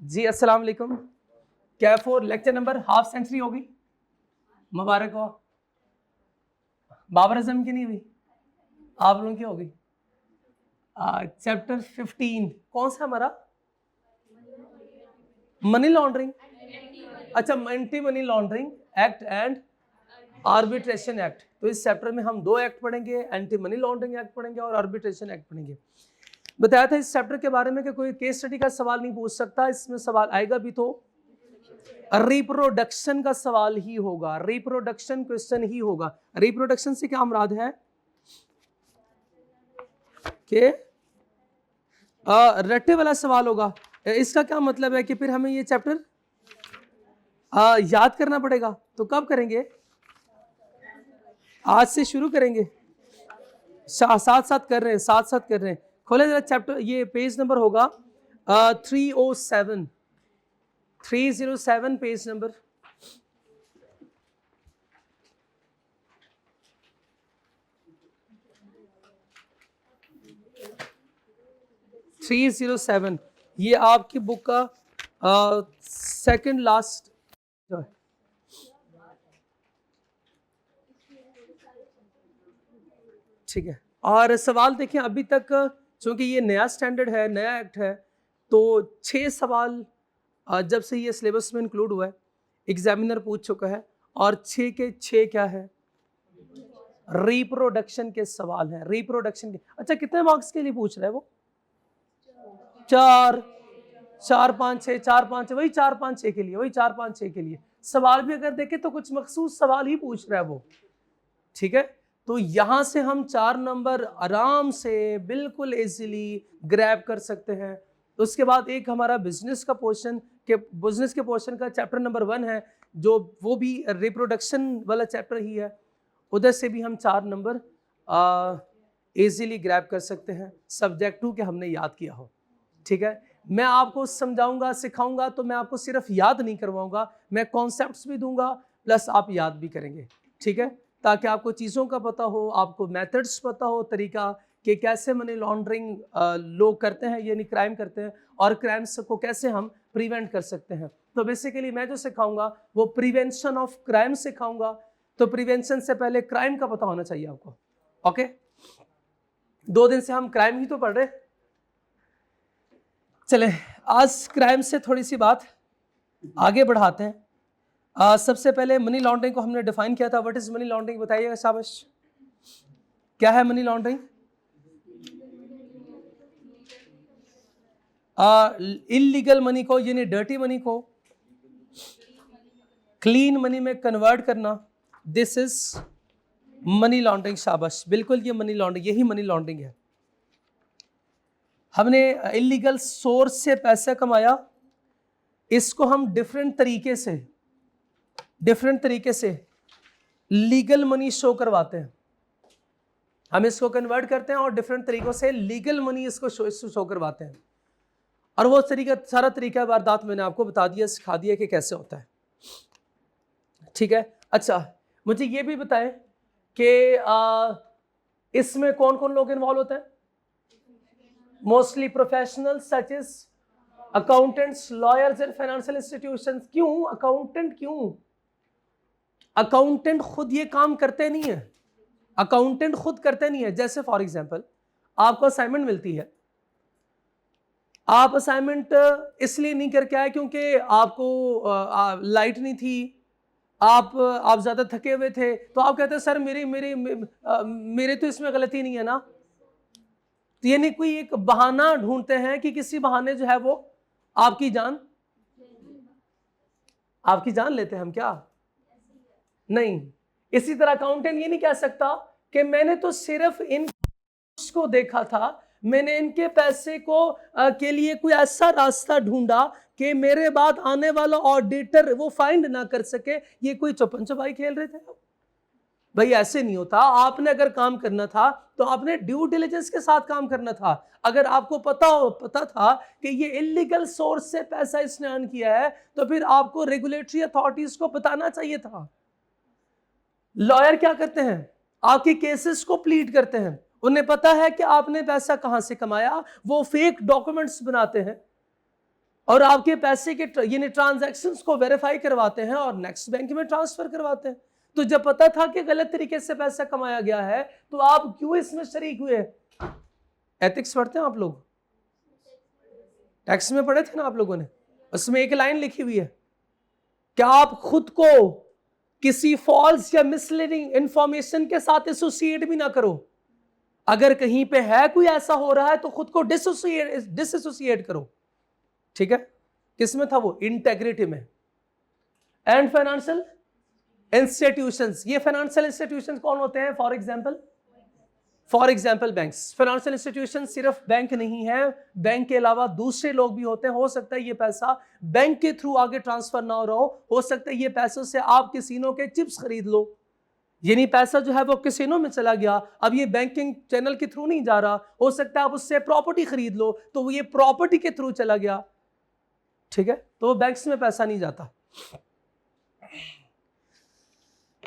जी अस्सलाम वालेकुम। कैफ और लेक्चर नंबर हाफ सेंचुरी होगी, मुबारक हो। बाबर आजम की नहीं हुई, आप लोगों की होगी। चैप्टर 15 कौन सा हमारा? Money laundering. अच्छा, anti money laundering act and arbitration act. तो इस चैप्टर में हम दो एक्ट पढ़ेंगे, एंटी मनी लॉन्ड्रिंग एक्ट पढ़ेंगे और आर्बिट्रेशन एक्ट पढ़ेंगे। बताया था इस चैप्टर के बारे में कि कोई केस स्टडी का सवाल नहीं पूछ सकता, इसमें सवाल आएगा भी तो रिप्रोडक्शन का सवाल ही होगा, रिप्रोडक्शन क्वेश्चन ही होगा। रिप्रोडक्शन से क्या मुराद है कि रट्टे वाला सवाल होगा। इसका क्या मतलब है कि फिर हमें ये चैप्टर याद करना पड़ेगा। तो कब करेंगे? आज से शुरू करेंगे, साथ साथ कर रहे हैं। खोले जरा चैप्टर, ये पेज नंबर होगा 307 पेज नंबर। ये आपकी बुक का सेकंड लास्ट जो है। ठीक है, और सवाल देखें अभी तक, चूंकि ये नया स्टैंडर्ड है, नया एक्ट है, तो 6 सवाल जब से ये सिलेबस में इंक्लूड हुआ है एग्जामिनर पूछ चुका है, और 6 के 6 क्या है? रिप्रोडक्शन के सवाल हैं, रिप्रोडक्शन के। अच्छा, कितने मार्क्स के लिए पूछ रहा है वो? 4 5 6 4 5 6, वही 4 5 6 के लिए, वही 4 5 6 के लिए सवाल भी अगर देखें तो कुछ मखसूस सवाल ही पूछ रहा है वो। ठीक है, तो यहां से हम 4 नंबर आराम से बिल्कुल इजीली ग्रैब कर सकते हैं। उसके बाद एक हमारा बिजनेस का पोर्शन का चैप्टर नंबर 1 है, जो वो भी रिप्रोडक्शन वाला चैप्टर ही है, उधर से भी हम 4 नंबर इजीली ग्रैब कर सकते हैं, सब्जेक्ट 2 के हमने याद किया हो। ठीक है, मैं आपको समझाऊंगा, सिखाऊंगा, तो मैं आपको सिर्फ याद नहीं करवाऊंगा, मैं कॉन्सेप्ट्स भी दूंगा प्लस आप याद भी करेंगे। ठीक है, ताकि आपको चीज़ों का पता हो, आपको मेथड्स पता हो, तरीका कि कैसे मनी लॉन्ड्रिंग लोग करते हैं, यानी क्राइम करते हैं, और क्राइम्स को कैसे हम प्रिवेंट कर सकते हैं। तो बेसिकली मैं जो सिखाऊंगा वो प्रिवेंशन ऑफ क्राइम सिखाऊंगा। तो प्रिवेंशन से पहले क्राइम का पता होना चाहिए आपको। ओके, 2 दिन से हम क्राइम ही तो पढ़ रहे। चले, आज क्राइम से थोड़ी सी बात आगे बढ़ाते हैं। सबसे पहले मनी लॉन्ड्रिंग को हमने डिफाइन किया था। व्हाट इज मनी लॉन्ड्रिंग, बताइएगा शाबाश। क्या है मनी लॉन्ड्रिंग? इलीगल मनी को, यानी डर्टी मनी को क्लीन मनी में कन्वर्ट करना, दिस इज मनी लॉन्ड्रिंग। शाबाश, बिल्कुल ये मनी लॉन्ड्रिंग, यही मनी लॉन्ड्रिंग है। हमने इलीगल सोर्स से पैसा कमाया, इसको हम डिफरेंट तरीके से लीगल मनी शो करवाते हैं। हम इसको कन्वर्ट करते हैं और डिफरेंट तरीकों से लीगल मनी इसको शो करवाते हैं। और वो सारा तरीका वारदात मैंने आपको बता दिया, सिखा दिया कि कैसे होता है। ठीक है, अच्छा मुझे ये भी बताएं कि इसमें कौन कौन लोग इन्वॉल्व होते हैं? Mostly professional such as accountants, lawyers and financial institutions. क्यों अकाउंटेंट? क्यों अकाउंटेंट खुद ये काम करते नहीं है, अकाउंटेंट खुद करते नहीं है। जैसे फॉर एग्जांपल आपको असाइनमेंट मिलती है, आप असाइनमेंट इसलिए नहीं करके आए क्योंकि आपको लाइट नहीं थी, आप ज्यादा थके हुए थे, तो आप कहते हैं सर मेरे तो इसमें गलती नहीं है ना। तो यानी कोई एक बहाना ढूंढते हैं कि किसी बहाने जो है वो आपकी जान लेते हैं हम। क्या नहीं, इसी तरह अकाउंटेंट ये नहीं कह सकता कि मैंने तो सिर्फ इनको देखा था, मैंने इनके पैसे को के लिए कोई ऐसा रास्ता ढूंढा कि मेरे बाद आने वाला ऑडिटर वो फाइंड ना कर सके। ये कोई छुपन छुपाई खेल रहे थे भाई? ऐसे नहीं होता। आपने अगर काम करना था तो आपने ड्यू डिलिजेंस के साथ काम करना था। अगर आपको पता था कि ये इलीगल सोर्स से पैसा इसने अर्न किया है, तो फिर आपको रेगुलेटरी अथॉरिटीज को बताना चाहिए था। लॉयर क्या करते हैं? आपके केसेस को प्लीड करते हैं, उन्हें पता है कि आपने पैसा कहां से कमाया, वो फेक डॉक्यूमेंट्स बनाते हैं और आपके पैसे के यानी ट्रांजैक्शंस को वेरीफाई करवाते हैं और नेक्स्ट बैंक में ट्रांसफर करवाते हैं। तो जब पता था कि गलत तरीके से पैसा कमाया गया है तो आप क्यों इसमें शरीक हुए? एथिक्स पढ़ते हैं आप लोग? टैक्स में पढ़े थे ना आप लोगों ने? उसमें एक लाइन लिखी हुई है, क्या आप खुद को किसी फॉल्स या मिसलीडिंग इंफॉर्मेशन के साथ एसोसिएट भी ना करो। अगर कहीं पे है कोई ऐसा हो रहा है तो खुद को डिसएसोसिएट करो। ठीक है? किसमें था वो? इंटेग्रिटी में। एंड फाइनेंशियल इंस्टीट्यूशंस, ये फाइनेंशियल इंस्टीट्यूशंस कौन होते हैं? For example banks. Financial institution सिर्फ बैंक नहीं है, बैंक के अलावा दूसरे लोग भी होते हैं। हो सकता है ये पैसा बैंक के थ्रू आगे ट्रांसफर ना हो रहा हो सकता है ये पैसों से आप कैसीनो के चिप्स खरीद लो, यानी पैसा जो है वो कैसीनो में चला गया, अब ये बैंकिंग चैनल के थ्रू नहीं जा रहा, हो सकता है आप उससे प्रॉपर्टी खरीद लो तो वो ये प्रॉपर्टी के थ्रू चला गया। ठीक है? तो वो बैंक्स में पैसा नहीं जाता।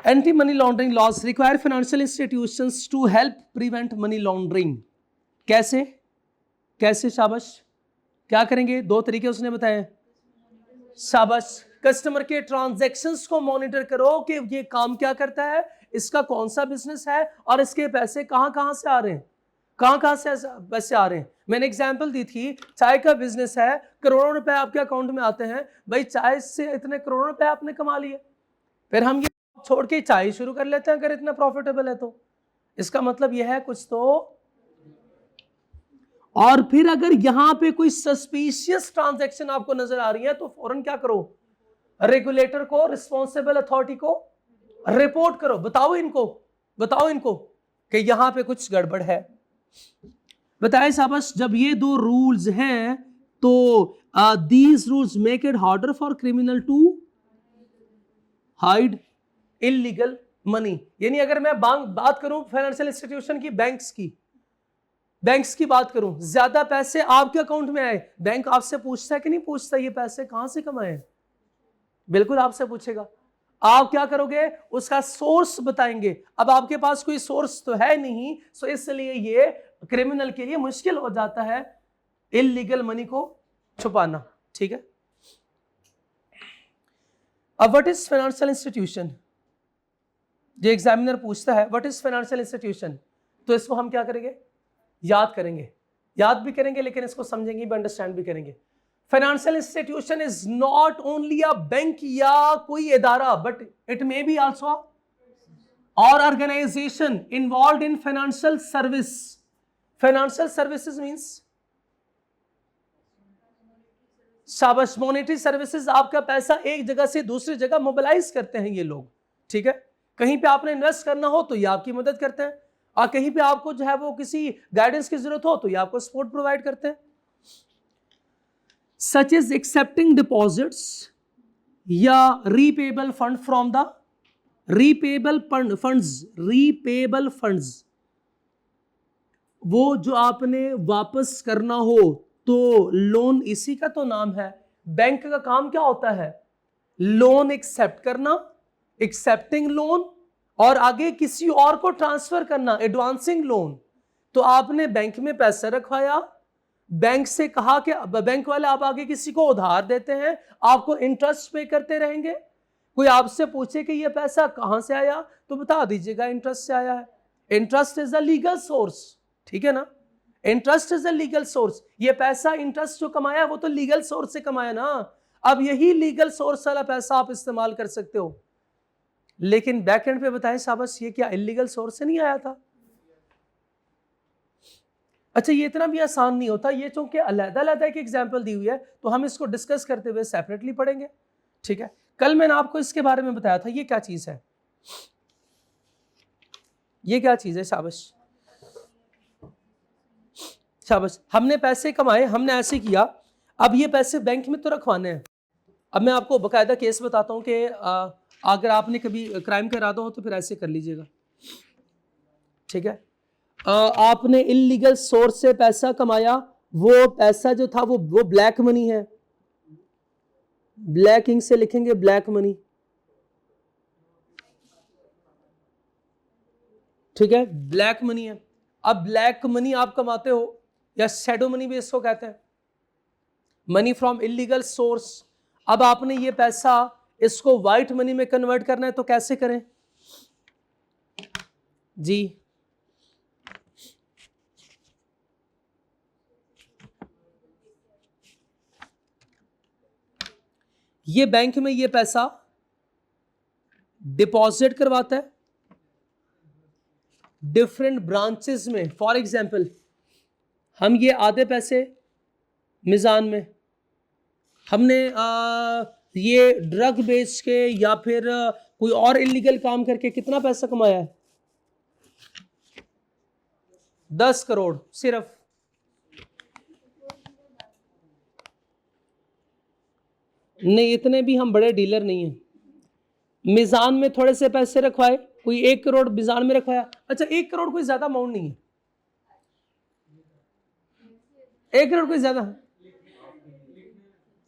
Anti money laundering laws require financial institutions to help prevent money laundering. कैसे? कैसे? शाबाश। क्या करेंगे? दो तरीके उसने बताए। शाबाश। कस्टमर के ट्रांजैक्शंस को मॉनिटर करो कि ये काम क्या करता है, इसका कौन सा बिजनेस है और इसके पैसे कहां से आ रहे हैं, कहां से पैसे आ रहे हैं। मैंने एग्जांपल दी थी, चाय का बिजनेस है, करोड़ों रुपए आपके अकाउंट में आते हैं, भाई चाय से इतने करोड़ों रुपए आपने कमा लिए, फिर हम ये छोड़ के चाय शुरू कर लेते हैं अगर इतना प्रॉफिटेबल है तो। इसका मतलब यह है कुछ तो। और फिर अगर यहां पे कोई सस्पिशियस ट्रांजैक्शन आपको नजर आ रही है तो फौरन क्या करो? रेगुलेटर को, रिस्पॉन्सिबल अथॉरिटी को रिपोर्ट करो। बताओ इनको कि यहां पे कुछ गड़बड़ है। बताए साहब, जब ये दो रूल्स हैं तो these rules make it harder for criminal to hide illegal money. यानी अगर मैं बात करूं फाइनेंशियल इंस्टीट्यूशन की, बैंक्स की बात करूं, ज्यादा पैसे आपके अकाउंट में आए, बैंक आपसे पूछता है कि नहीं पूछता ये पैसे कहां से कमाए? बिल्कुल आपसे पूछेगा। आप क्या करोगे? उसका सोर्स बताएंगे। अब आपके पास कोई सोर्स तो है नहीं, सो इसलिए ये क्रिमिनल के लिए मुश्किल हो जाता है इलीगल मनी को छुपाना। ठीक है? अब व्हाट इज फाइनेंशियल इंस्टीट्यूशन? जो एग्जामिनर पूछता है व्हाट इज फाइनेंशियल इंस्टीट्यूशन, तो इसको हम क्या करेंगे? याद भी करेंगे, लेकिन इसको समझेंगे भी, अंडरस्टैंड भी करेंगे। Financial institution is not only a bank या कोई इदारा, but it may be also और organisation involve in financial service. Financial services means शाबाश, मॉनेटरी सर्विसेज। आपका पैसा एक जगह से दूसरी जगह मोबिलाइज करते हैं ये लोग। ठीक है? कहीं पे आपने इन्वेस्ट करना हो तो ये आपकी मदद करते हैं, और कहीं पे आपको जो है वो किसी गाइडेंस की जरूरत हो तो ये आपको सपोर्ट प्रोवाइड करते हैं। सच इज एक्सेप्टिंग डिपॉजिट्स या repayable fund from the repayable funds, वो जो आपने वापस करना हो तो लोन, इसी का तो नाम है। बैंक का काम क्या होता है? लोन एक्सेप्ट करना, एक्सेप्टिंग लोन, और आगे किसी और को ट्रांसफर करना, एडवांसिंग लोन। तो आपने बैंक में पैसा रखवाया, बैंक से कहा कि बैंक वाले आप आगे किसी को उधार देते हैं, आपको इंटरेस्ट पे करते रहेंगे। कोई आपसे पूछे कि ये पैसा कहां से आया तो बता दीजिएगा इंटरेस्ट से आया है। Interest is a legal source. ठीक है ना? Interest is a legal source. ये पैसा इंटरेस्ट जो कमाया वो तो लीगल सोर्स से कमाया ना। अब यही लीगल सोर्स वाला पैसा आप इस्तेमाल कर सकते हो, लेकिन बैक एंड पे बताएं शाबाश, ये क्या इलीगल सोर्स से नहीं आया था? अच्छा, ये इतना भी आसान नहीं होता। ये चूंकि अलग-अलग एक एग्जांपल दी हुई है तो हम इसको डिस्कस करते हुए सेपरेटली पढ़ेंगे। ठीक है? कल मैंने आपको इसके बारे में बताया था, ये क्या चीज है, ये क्या चीज है? शाबाश शाबाश। हमने पैसे कमाए, हमने ऐसे किया, अब ये पैसे बैंक में तो रखवाने हैं। अब मैं आपको बकायदा केस बताता हूं कि अगर आपने कभी क्राइम का इरादा हो तो फिर ऐसे कर लीजिएगा। ठीक है? आपने इलीगल सोर्स से पैसा कमाया, वो पैसा जो था वो ब्लैक मनी है। ब्लैक इंक से लिखेंगे ब्लैक मनी। ठीक है? ब्लैक मनी है। अब ब्लैक मनी आप कमाते हो, या शैडो मनी भी इसको कहते हैं। Money from illegal source. अब आपने ये पैसा इसको व्हाइट मनी में कन्वर्ट करना है तो कैसे करें जी? ये बैंक में ये पैसा डिपॉजिट करवाता है डिफरेंट ब्रांचेस में। फॉर एग्जांपल हम ये आधे पैसे मिजान में हमने ये ड्रग बेच के या फिर कोई और इलीगल काम करके कितना पैसा कमाया है? 10 करोड़ सिर्फ। नहीं, इतने भी हम बड़े डीलर नहीं हैं। मिजान में थोड़े से पैसे रखवाए, कोई 1 करोड़ मिजान में रखवाया। अच्छा, 1 करोड़ कोई ज्यादा अमाउंट नहीं है, 1 करोड़ कोई ज्यादा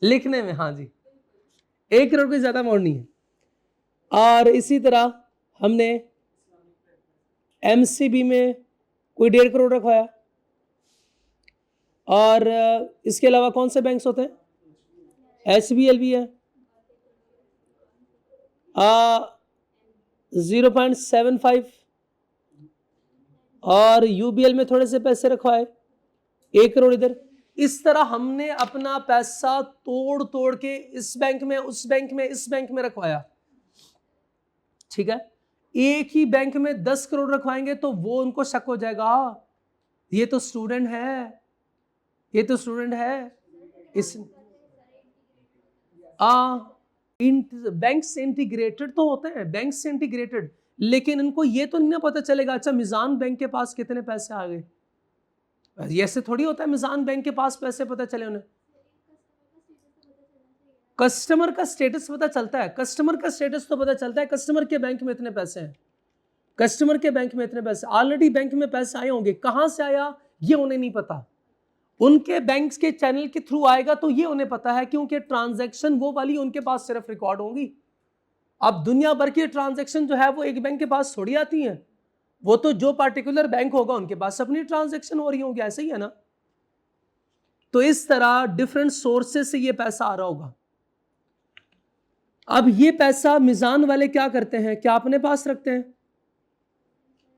लिखने में, हाँ जी, 1 करोड़ कोई ज्यादा अमाउंट नहीं है। और इसी तरह हमने एमसीबी में कोई 1.5 करोड़ रखवाया। और इसके अलावा कौन से बैंक्स होते हैं? एसबीएल भी है, 0.75। और यूबीएल में थोड़े से पैसे रखवाए, 1 करोड़ इधर। इस तरह हमने अपना पैसा तोड़ तोड़ के इस बैंक में, उस बैंक में, इस बैंक में रखवाया। ठीक है, एक ही बैंक में 10 करोड़ रखवाएंगे तो वो उनको शक हो जाएगा, ये तो स्टूडेंट है, ये तो स्टूडेंट है। इस बैंक से इंटीग्रेटेड तो होते हैं, बैंक से इंटीग्रेटेड, लेकिन इनको ये तो नहीं पता चलेगा अच्छा मिजान बैंक के पास कितने पैसे आ गए। ऐसे थोड़ी होता है मिजान बैंक के पास पैसे पता चले उन्हें। कस्टमर का स्टेटस पता चलता है, कस्टमर का स्टेटस तो पता चलता है, कस्टमर के बैंक में इतने पैसे हैं, कस्टमर के बैंक में इतने पैसे, ऑलरेडी बैंक में पैसे आए होंगे, कहां से आया ये उन्हें नहीं पता, उनके बैंक के चैनल के थ्रू आएगा तो ये उन्हें पता है, क्योंकि ट्रांजैक्शन वो वाली उनके पास सिर्फ रिकॉर्ड होंगी। अब दुनिया भर की ट्रांजैक्शन जो है वो एक बैंक के पास थोड़ी आती हैं, वो तो जो पार्टिकुलर बैंक होगा उनके पास अपनी ट्रांजैक्शन हो रही होगी, ऐसे ही है ना। तो इस तरह डिफरेंट सोर्सेस से ये पैसा आ रहा होगा। अब ये पैसा मिजान वाले क्या करते हैं, क्या अपने पास रखते हैं?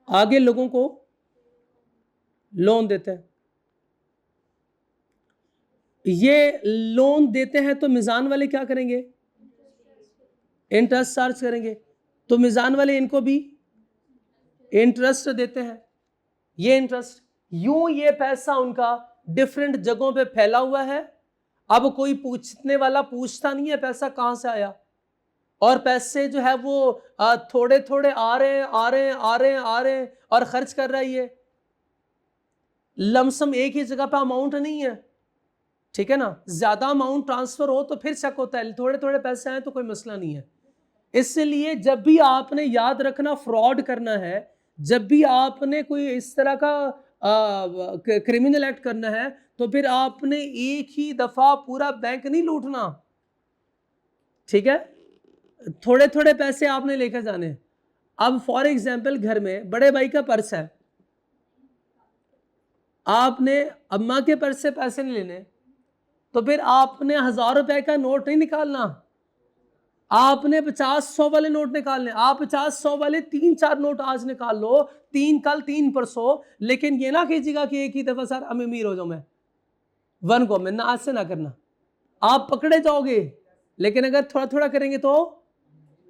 आगे लोगों को लोन देते हैं। ये लोन देते हैं तो मिजान वाले क्या करेंगे? इंटरेस्ट चार्ज करेंगे, तो मिजान वाले इनको भी इंटरेस्ट देते हैं। ये इंटरेस्ट, यूं ये पैसा उनका डिफरेंट जगहों पे फैला हुआ है। अब कोई पूछने वाला पूछता नहीं है पैसा कहां से आया, और पैसे जो है वो थोड़े थोड़े आ रहे हैं, आ रहे हैं, आ रहे हैं, आ रहे हैं, और खर्च कर रहा है। ये लमसम एक ही जगह पे अमाउंट नहीं है, ठीक है ना। ज्यादा अमाउंट ट्रांसफर हो तो फिर शक होता है, थोड़े थोड़े पैसे आए तो कोई मसला नहीं है। इसलिए जब भी आपने याद रखना फ्रॉड करना है, जब भी आपने कोई इस तरह का क्रिमिनल एक्ट करना है, तो फिर आपने एक ही दफा पूरा बैंक नहीं लूटना, ठीक है, थोड़े थोड़े पैसे आपने लेकर जाने। अब फॉर एग्जाम्पल घर में बड़े भाई का पर्स है, आपने अम्मा के पर्स से पैसे नहीं लेने, तो फिर आपने 1000 रुपए का नोट नहीं निकालना, आपने 50-100 वाले नोट निकालने। आप 50-100 वाले 3-4 नोट आज निकाल लो, 3 कल 3 परसों, लेकिन ये ना कीजिएगा कि एक ही दफा सर हम अमीर हो जाऊं मैं, वन गो में ना, आज से ना करना, आप पकड़े जाओगे। लेकिन अगर थोड़ा थोड़ा करेंगे तो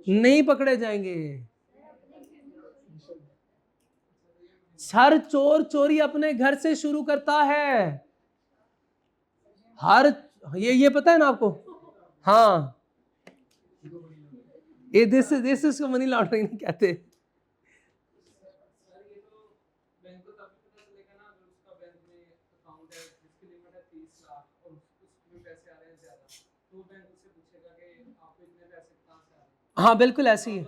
नहीं पकड़े जाएंगे। हर चोर चोरी अपने घर से शुरू करता है, हर ये पता है ना आपको। हाँ, ये दिस इसको मनी लॉन्ड्रिंग नहीं कहते। हाँ बिल्कुल ऐसे ही है।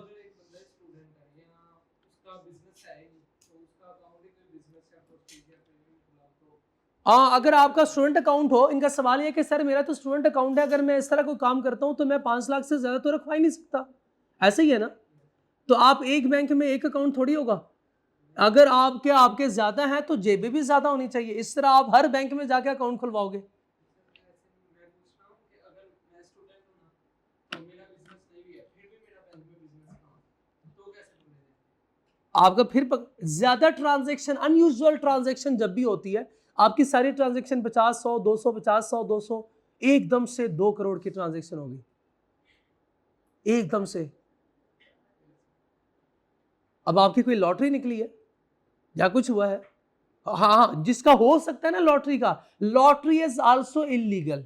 हाँ, अगर आपका स्टूडेंट अकाउंट हो, इनका सवाल ये है कि सर मेरा तो स्टूडेंट अकाउंट है, अगर मैं इस तरह कोई काम करता हूं तो मैं 5 लाख से ज्यादा तो रखवा ही नहीं सकता, ऐसे ही है ना। तो आप एक बैंक में एक अकाउंट थोड़ी होगा, अगर आपके ज्यादा हैं तो जेबी भी ज्यादा होनी चाहिए। इस तरह आप हर बैंक में जाके अकाउंट खुलवाओगे। आपका फिर ज्यादा ट्रांजैक्शन, अनयूजुअल ट्रांजैक्शन जब भी होती है, आपकी सारी ट्रांजैक्शन 50, 100, 200, 50, 100, 200, एकदम से 2 करोड़ की ट्रांजैक्शन होगी, एकदम से। अब आपकी कोई लॉटरी निकली है या कुछ हुआ है, हाँ, जिसका हो सकता है ना लॉटरी का, लॉटरी इज आल्सो इलीगल।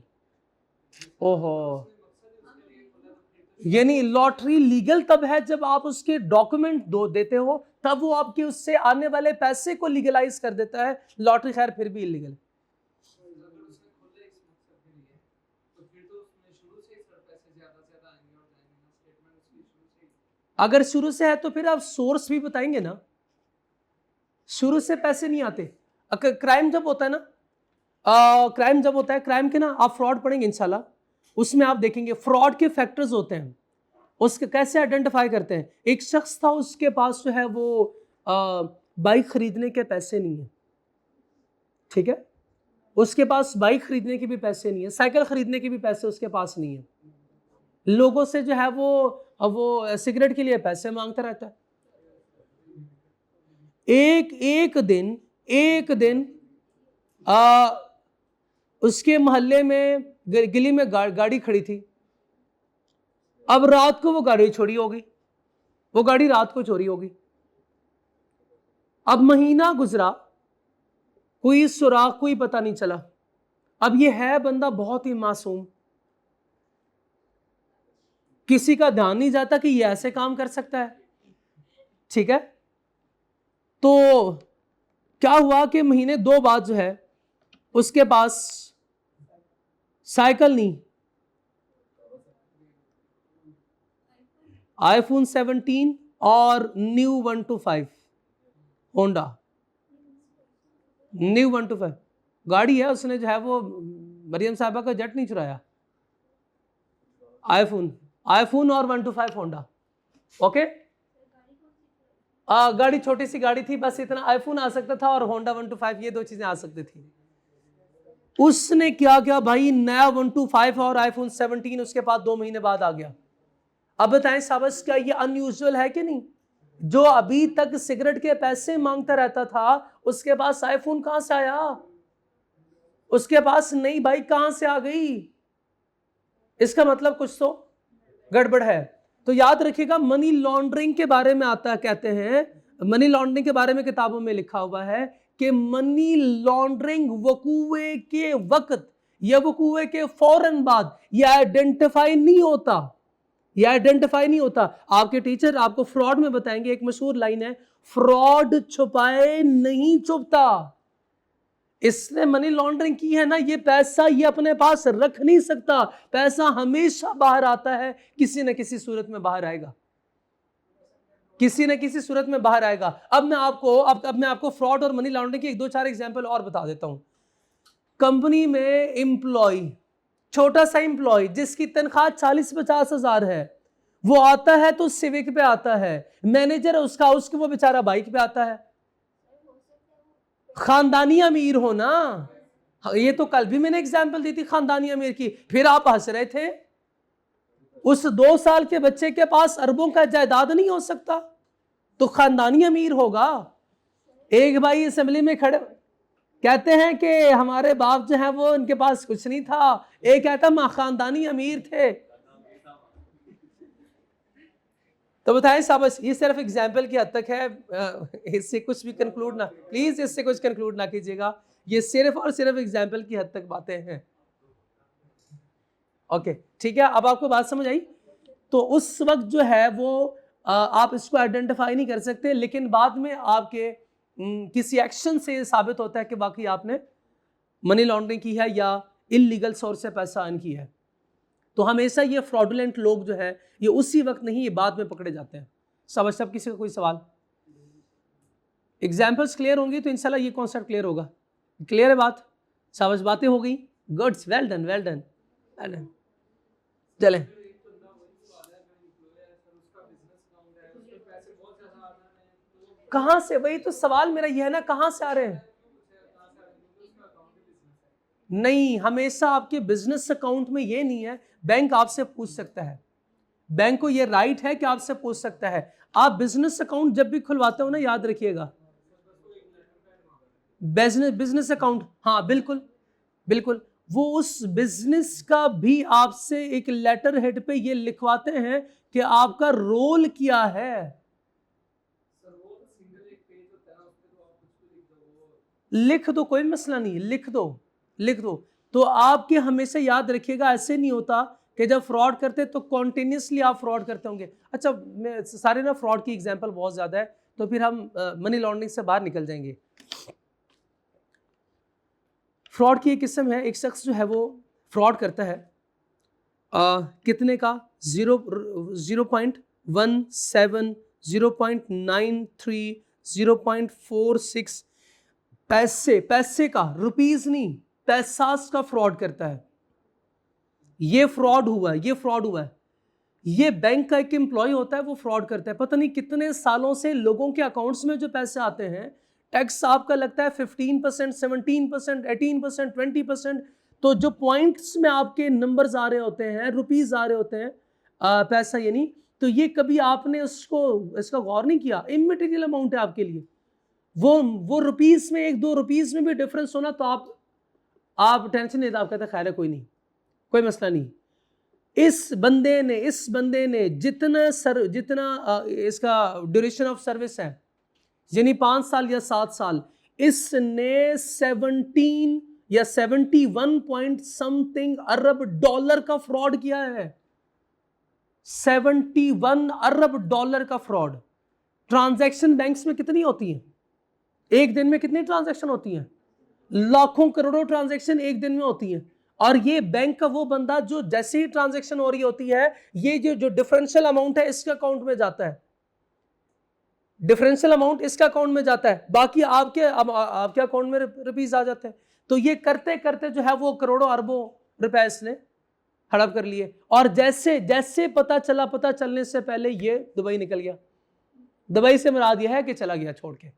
ओहो, यानी लॉटरी लीगल तब है जब आप उसके डॉक्यूमेंट दो देते हो, तब वो आपके उससे आने वाले पैसे को लीगलाइज कर देता है। लॉटरी खैर फिर भी इलीगल। अगर शुरू से है तो फिर आप सोर्स भी बताएंगे ना, शुरू से पैसे नहीं आते। क्राइम जब होता है ना, क्राइम जब होता है, क्राइम के ना आप फ्रॉड पढ़ेंगे इंशाल्लाह, उसमें आप देखेंगे फ्रॉड के फैक्टर्स होते हैं, उसके कैसे आइडेंटिफाई करते हैं। एक शख्स था, उसके पास जो है वो बाइक खरीदने के पैसे नहीं है, ठीक है, उसके पास बाइक खरीदने के भी पैसे नहीं है, साइकिल खरीदने के भी पैसे उसके पास नहीं है, लोगों से जो है वो सिगरेट के लिए पैसे मांगता रहता है। एक दिन उसके मोहल्ले में गली में गाड़ी खड़ी थी। अब रात को वो गाड़ी चोरी हो गई, वो गाड़ी रात को चोरी हो गई। अब महीना गुजरा, कोई सुराग, कोई पता नहीं चला। अब ये है बंदा बहुत ही मासूम, किसी का ध्यान नहीं जाता कि ये ऐसे काम कर सकता है, ठीक है। तो क्या हुआ कि महीने 2 बाद जो है उसके पास साइकिल नहीं, iPhone 17 और न्यू 125 होंडा, न्यू 125 गाड़ी है। उसने जो है वो मरियम साहबा का जेट नहीं चुराया, आईफोन और 125 होंडा, ओके। गाड़ी छोटी सी गाड़ी थी, बस इतना, आईफोन आ सकता था और होंडा 125, ये 2 चीजें आ सकती थी। उसने क्या किया भाई, नया 125 और iPhone 17 उसके पास 2 महीने बाद आ गया। अब बताएं साबस, क्या ये अनयूजुअल है कि नहीं? जो अभी तक सिगरेट के पैसे मांगता रहता था, उसके पास आईफोन कहां से आया, उसके पास नई बाइक कहां से आ गई? इसका मतलब कुछ तो गड़बड़ है। तो याद रखिएगा, मनी लॉन्ड्रिंग के बारे में आता है, कहते हैं मनी लॉन्ड्रिंग के बारे में किताबों में लिखा हुआ है कि मनी लॉन्ड्रिंग वकूए के वक्त या वकूए के फौरन बाद यह आइडेंटिफाई नहीं होता, यह आइडेंटिफाई नहीं होता। आपके टीचर आपको फ्रॉड में बताएंगे, एक मशहूर लाइन है, फ्रॉड छुपाए नहीं छुपता। इसने मनी लॉन्ड्रिंग की है ना, ये पैसा ये अपने पास रख नहीं सकता, पैसा हमेशा बाहर आता है, किसी न किसी सूरत में बाहर आएगा, किसी न किसी सूरत में बाहर आएगा। अब मैं आपको फ्रॉड और मनी लॉन्ड्रिंग की 2-4 एग्जांपल और बता देता हूं। कंपनी में एम्प्लॉय, छोटा सा एम्प्लॉय जिसकी तनख्वाह 40-50 हजार है, वो आता है तो सिविक पे आता है, मैनेजर उसका वो बेचारा बाइक पे आता है। खानदानी अमीर हो ना, ये तो कल भी मैंने एग्जांपल दी थी खानदानी अमीर की, फिर आप हंस रहे थे। उस 2 साल के बच्चे के पास अरबों का जायदाद नहीं हो सकता, तो खानदानी अमीर होगा। एक भाई असेंबली में खड़े कहते हैं कि हमारे बाप जो है वो उनके पास कुछ नहीं था, एक कहता मां खानदानी अमीर थे। तो बताएं साहब, ये सिर्फ एग्जाम्पल की हद तक है, इससे कुछ भी कंक्लूड ना, प्लीज इससे कुछ कंक्लूड ना कीजिएगा, ये सिर्फ और सिर्फ एग्जाम्पल की हद तक बातें हैं, ओके, ठीक है। अब आपको बात समझ आई? तो उस वक्त जो है वो आप इसको आइडेंटिफाई नहीं कर सकते, लेकिन बाद में आपके किसी एक्शन से साबित होता है कि बाकी आपने मनी लॉन्ड्रिंग की है या इलीगल सोर्स से पैसा अर्न किया है। तो हमेशा ये फ्रॉडुलेंट लोग जो है ये उसी वक्त नहीं, ये बाद में पकड़े जाते हैं। सब किसी का कोई सवाल? एग्जाम्पल्स क्लियर होंगी तो इंशाल्लाह ये कॉन्सेप्ट क्लियर होगा। क्लियर है बात? सब बातें हो गई, goods, well done, well done, well done. चलें, कहां से, वही तो सवाल मेरा यह है ना, कहां से आ रहे हैं? नहीं, हमेशा आपके बिजनेस अकाउंट में ये नहीं है, बैंक आपसे पूछ सकता है बैंक को ये राइट है कि आपसे पूछ सकता है। आप बिजनेस अकाउंट जब भी खुलवाते हो ना, याद रखिएगा, बिजनेस अकाउंट, हाँ बिल्कुल बिल्कुल, वो उस बिजनेस का भी आपसे एक लेटर हेड पे ये लिखवाते हैं कि आपका रोल क्या है। लिख दो, कोई मसला नहीं, लिख दो लिख दो। तो आपके हमेशा याद रखिएगा, ऐसे नहीं होता कि जब फ्रॉड करते तो कॉन्टिन्यूसली आप फ्रॉड करते होंगे। अच्छा, मैं सारे ना फ्रॉड की एग्जांपल बहुत ज़्यादा है, तो फिर हम मनी लॉन्ड्रिंग से बाहर निकल जाएंगे। फ्रॉड की एक किस्म है, एक शख्स जो है वो फ्रॉड करता है कितने का, 0.17, 0.93, 0.46 पैसे का, रुपीज नहीं, पैसास का फ्रॉड करता है। ये फ्रॉड हुआ है, ये फ्रॉड हुआ है। ये बैंक का एक एम्प्लॉय होता है, वो फ्रॉड करता है। पता नहीं कितने सालों से लोगों के अकाउंट्स में जो पैसे आते हैं, टैक्स आपका लगता है 15%, 17%, 18%, 20%। तो जो पॉइंट्स में आपके नंबर्स आ रहे होते हैं, रुपीज आ रहे होते हैं, पैसा यानी, तो ये कभी आपने इसका गौर नहीं किया, इमटेरियल अमाउंट है आपके लिए। वो रुपीज में, 1-2 रुपीज में भी डिफरेंस होना तो आप टेंशन नहीं, आप कहते खैर है, कोई नहीं, कोई मसला नहीं। इस बंदे ने जितना इसका ड्यूरेशन ऑफ सर्विस है, यानी 5 साल या 7 साल, इसने 17 या 71 पॉइंट समथिंग अरब डॉलर का फ्रॉड किया है। 71 अरब डॉलर का फ्रॉड। ट्रांजैक्शन बैंक्स में कितनी होती है, एक दिन में कितनी ट्रांजैक्शन होती हैं, लाखों करोड़ों ट्रांजैक्शन एक दिन में होती हैं। और ये बैंक का वो बंदा जो जैसे ही ट्रांजैक्शन हो रही होती है, ये जो डिफरेंशियल अमाउंट है इसके अकाउंट में जाता है, डिफरेंशियल अमाउंट इसका अकाउंट में जाता है, बाकी आपके अकाउंट में रुपीज आ जाते हैं। तो ये करते करते जो है वो करोड़ों अरबों रुपए इसने हड़प कर लिए। और जैसे जैसे पता चलने से पहले ये दुबई निकल गया। दुबई से मुराद यह है कि चला गया छोड़ के,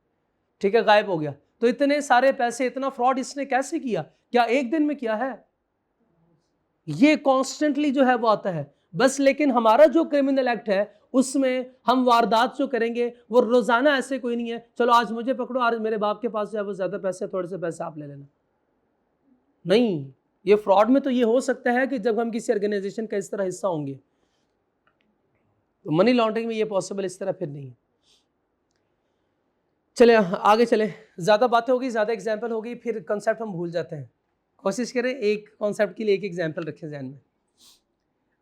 ठीक है, गायब हो गया। तो इतने सारे पैसे, इतना फ्रॉड इसने कैसे किया? क्या एक दिन में किया है? ये कॉन्स्टेंटली जो है वो आता है बस। लेकिन हमारा जो क्रिमिनल एक्ट है उसमें हम वारदात जो करेंगे वो रोजाना ऐसे कोई नहीं है, चलो आज मुझे पकड़ो, आज मेरे बाप के पास जो है वो ज्यादा पैसे, थोड़े से पैसे आप ले लेना। नहीं, ये फ्रॉड में तो ये हो सकता है कि जब हम किसी ऑर्गेनाइजेशन का इस तरह हिस्सा होंगे, तो मनी लॉन्ड्रिंग में ये पॉसिबल इस तरह फिर नहीं है। चले आगे चले, ज्यादा बातें होगी, ज्यादा एग्जाम्पल होगी, फिर कॉन्सेप्ट हम भूल जाते हैं। कोशिश करें एक कॉन्सेप्ट के लिए एक एग्जाम्पल रखें ध्यान में।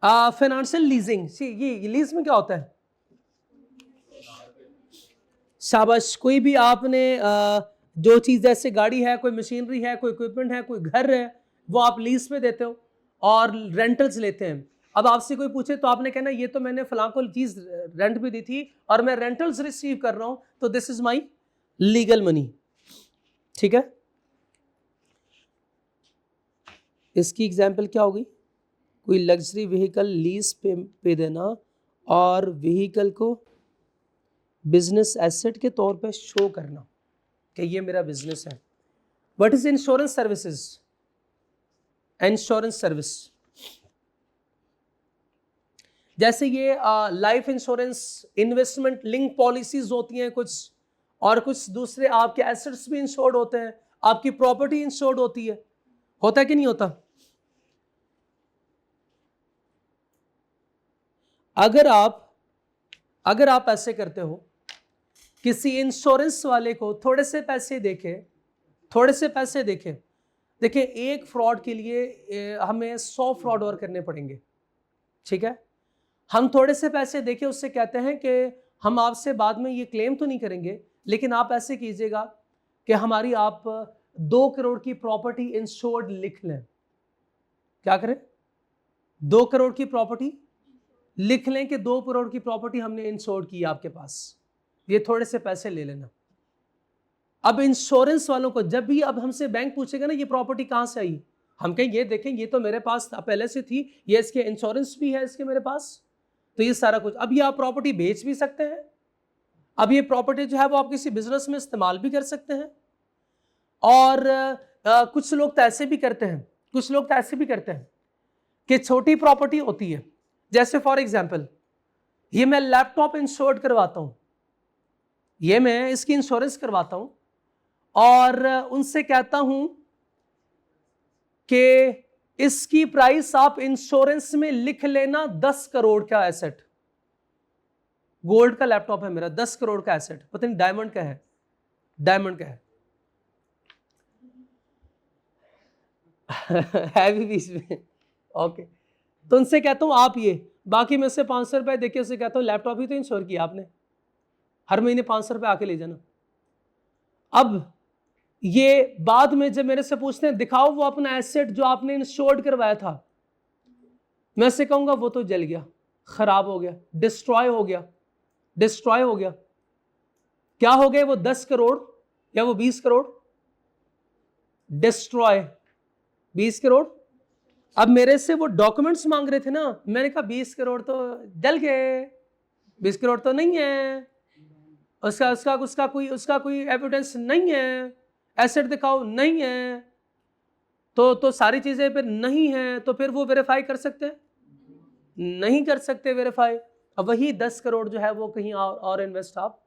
फाइनेंशियल लीजिंग, ये लीज में क्या होता है? शाबाश, कोई भी आपने जो चीज़, जैसे गाड़ी है, कोई मशीनरी है, कोई इक्विपमेंट है, कोई घर है, वो आप लीज पे देते हो और रेंटल्स लेते हैं। अब आपसे कोई पूछे तो आपने कहना ये तो मैंने फलां को चीज़ रेंट पे दी थी और मैं रेंटल्स रिसीव कर रहा हूं, तो this is my legal money, ठीक है। इसकी एग्जाम्पल क्या होगी? कोई लग्जरी व्हीकल लीज पे देना और व्हीकल को बिजनेस एसेट के तौर पे शो करना कि ये मेरा बिजनेस है। What is insurance services? Insurance service जैसे ये life insurance, investment link policies होती हैं कुछ, और कुछ दूसरे आपके एसेट्स भी इंश्योर्ड होते हैं, आपकी प्रॉपर्टी इंश्योर्ड होती है, होता है कि नहीं होता? अगर आप ऐसे करते हो, किसी इंश्योरेंस वाले को थोड़े से पैसे देखे, देखिए एक फ्रॉड के लिए हमें 100 फ्रॉड और करने पड़ेंगे, ठीक है। हम थोड़े से पैसे देके उससे कहते हैं कि हम आपसे बाद में ये क्लेम तो नहीं करेंगे, लेकिन आप ऐसे कीजिएगा कि हमारी आप 2 करोड़ की प्रॉपर्टी इंश्योर्ड लिख लें। क्या करें? 2 करोड़ की प्रॉपर्टी लिख लें कि 2 करोड़ की प्रॉपर्टी हमने इंश्योर्ड की आपके पास, ये थोड़े से पैसे ले लेना। अब इंश्योरेंस वालों को जब भी अब हमसे बैंक पूछेगा ना ये प्रॉपर्टी कहां से आई, हम कहें ये देखें ये तो मेरे पास पहले से थी, ये इसके इंश्योरेंस भी है इसके मेरे पास, तो ये सारा कुछ। अब ये आप प्रॉपर्टी बेच भी सकते हैं, अब ये प्रॉपर्टी जो है वो आप किसी बिजनेस में इस्तेमाल भी कर सकते हैं। और कुछ लोग तो ऐसे भी करते हैं कि छोटी प्रॉपर्टी होती है, जैसे फॉर एग्जाम्पल ये मैं लैपटॉप इंश्योर्ड करवाता हूं, ये मैं इसकी इंश्योरेंस करवाता हूं और उनसे कहता हूं कि इसकी प्राइस आप इंश्योरेंस में लिख लेना 10 करोड़ का एसेट। गोल्ड का लैपटॉप है मेरा, 10 करोड़ का एसेट, पता नहीं डायमंड का है, डायमंड का है है भी बीच में। ओके, तो उनसे कहता हूं आप ये, बाकी में से 500 रुपए देके उसे कहता हूं लैपटॉप ही तो इंश्योर किया आपने, हर महीने 500 रुपए आके ले जाना। अब ये बाद में जब मेरे से पूछते हैं दिखाओ वो अपना एसेट जो आपने इंश्योर्ड करवाया था, मैं से कहूंगा वो तो जल गया, खराब हो गया, डिस्ट्रॉय हो गया, डिस्ट्रॉय हो गया। क्या हो गए वो 10 करोड़ या वो 20 करोड़? डिस्ट्रॉय 20 करोड़। अब मेरे से वो डॉक्यूमेंट्स मांग रहे थे ना, मैंने कहा 20 करोड़ तो जल गए, 20 करोड़ तो नहीं है, उसका कोई एविडेंस नहीं है, एसेट दिखाओ, नहीं है, तो सारी चीजें फिर नहीं है, तो फिर वो वेरीफाई कर सकते हैं? नहीं कर सकते वेरीफाई। अब वही 10 करोड़ जो है वो कहीं और इन्वेस्ट आप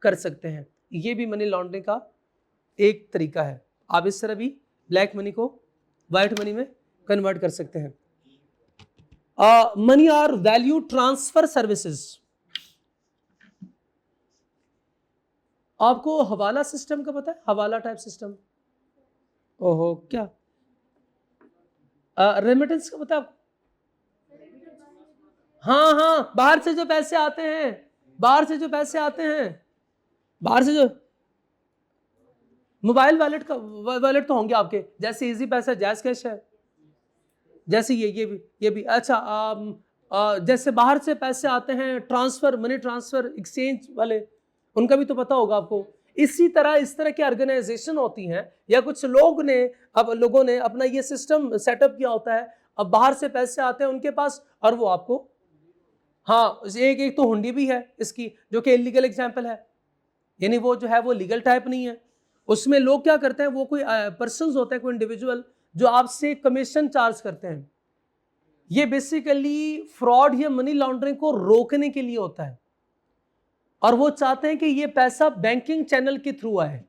कर सकते हैं। ये भी मनी लॉन्ड्रिंग का एक तरीका है। आप इस तरह भी ब्लैक मनी को व्हाइट मनी में कन्वर्ट कर सकते हैं। मनी और वैल्यू ट्रांसफर सर्विसेज। आपको हवाला सिस्टम का पता है? हवाला टाइप सिस्टम, ओहो क्या, रेमिटेंस का पता है आपको? हाँ हाँ, बाहर से जो पैसे आते हैं, बाहर से जो पैसे आते हैं, बाहर से जो मोबाइल वॉलेट तो होंगे आपके, जैसे इजी पैसा, जैज कैश है, जैसे ये भी अच्छा। जैसे बाहर से पैसे आते हैं, ट्रांसफर, मनी ट्रांसफर, एक्सचेंज वाले, उनका भी तो पता होगा आपको। इसी तरह इस तरह की ऑर्गेनाइजेशन होती हैं, या कुछ लोगों ने अपना ये सिस्टम सेटअप किया होता है। अब बाहर से पैसे आते हैं उनके पास और वो आपको, हाँ एक तो हुंडी भी है इसकी, जो कि इलीगल एग्जाम्पल है, यानी वो जो है वो लीगल टाइप नहीं है। उसमें लोग क्या करते हैं, वो कोई पर्सन होते हैं, कोई इंडिविजुअल जो आपसे कमीशन चार्ज करते हैं। ये बेसिकली फ्रॉड या मनी लॉन्ड्रिंग को रोकने के लिए होता है, और वो चाहते हैं कि ये पैसा बैंकिंग चैनल के थ्रू आए।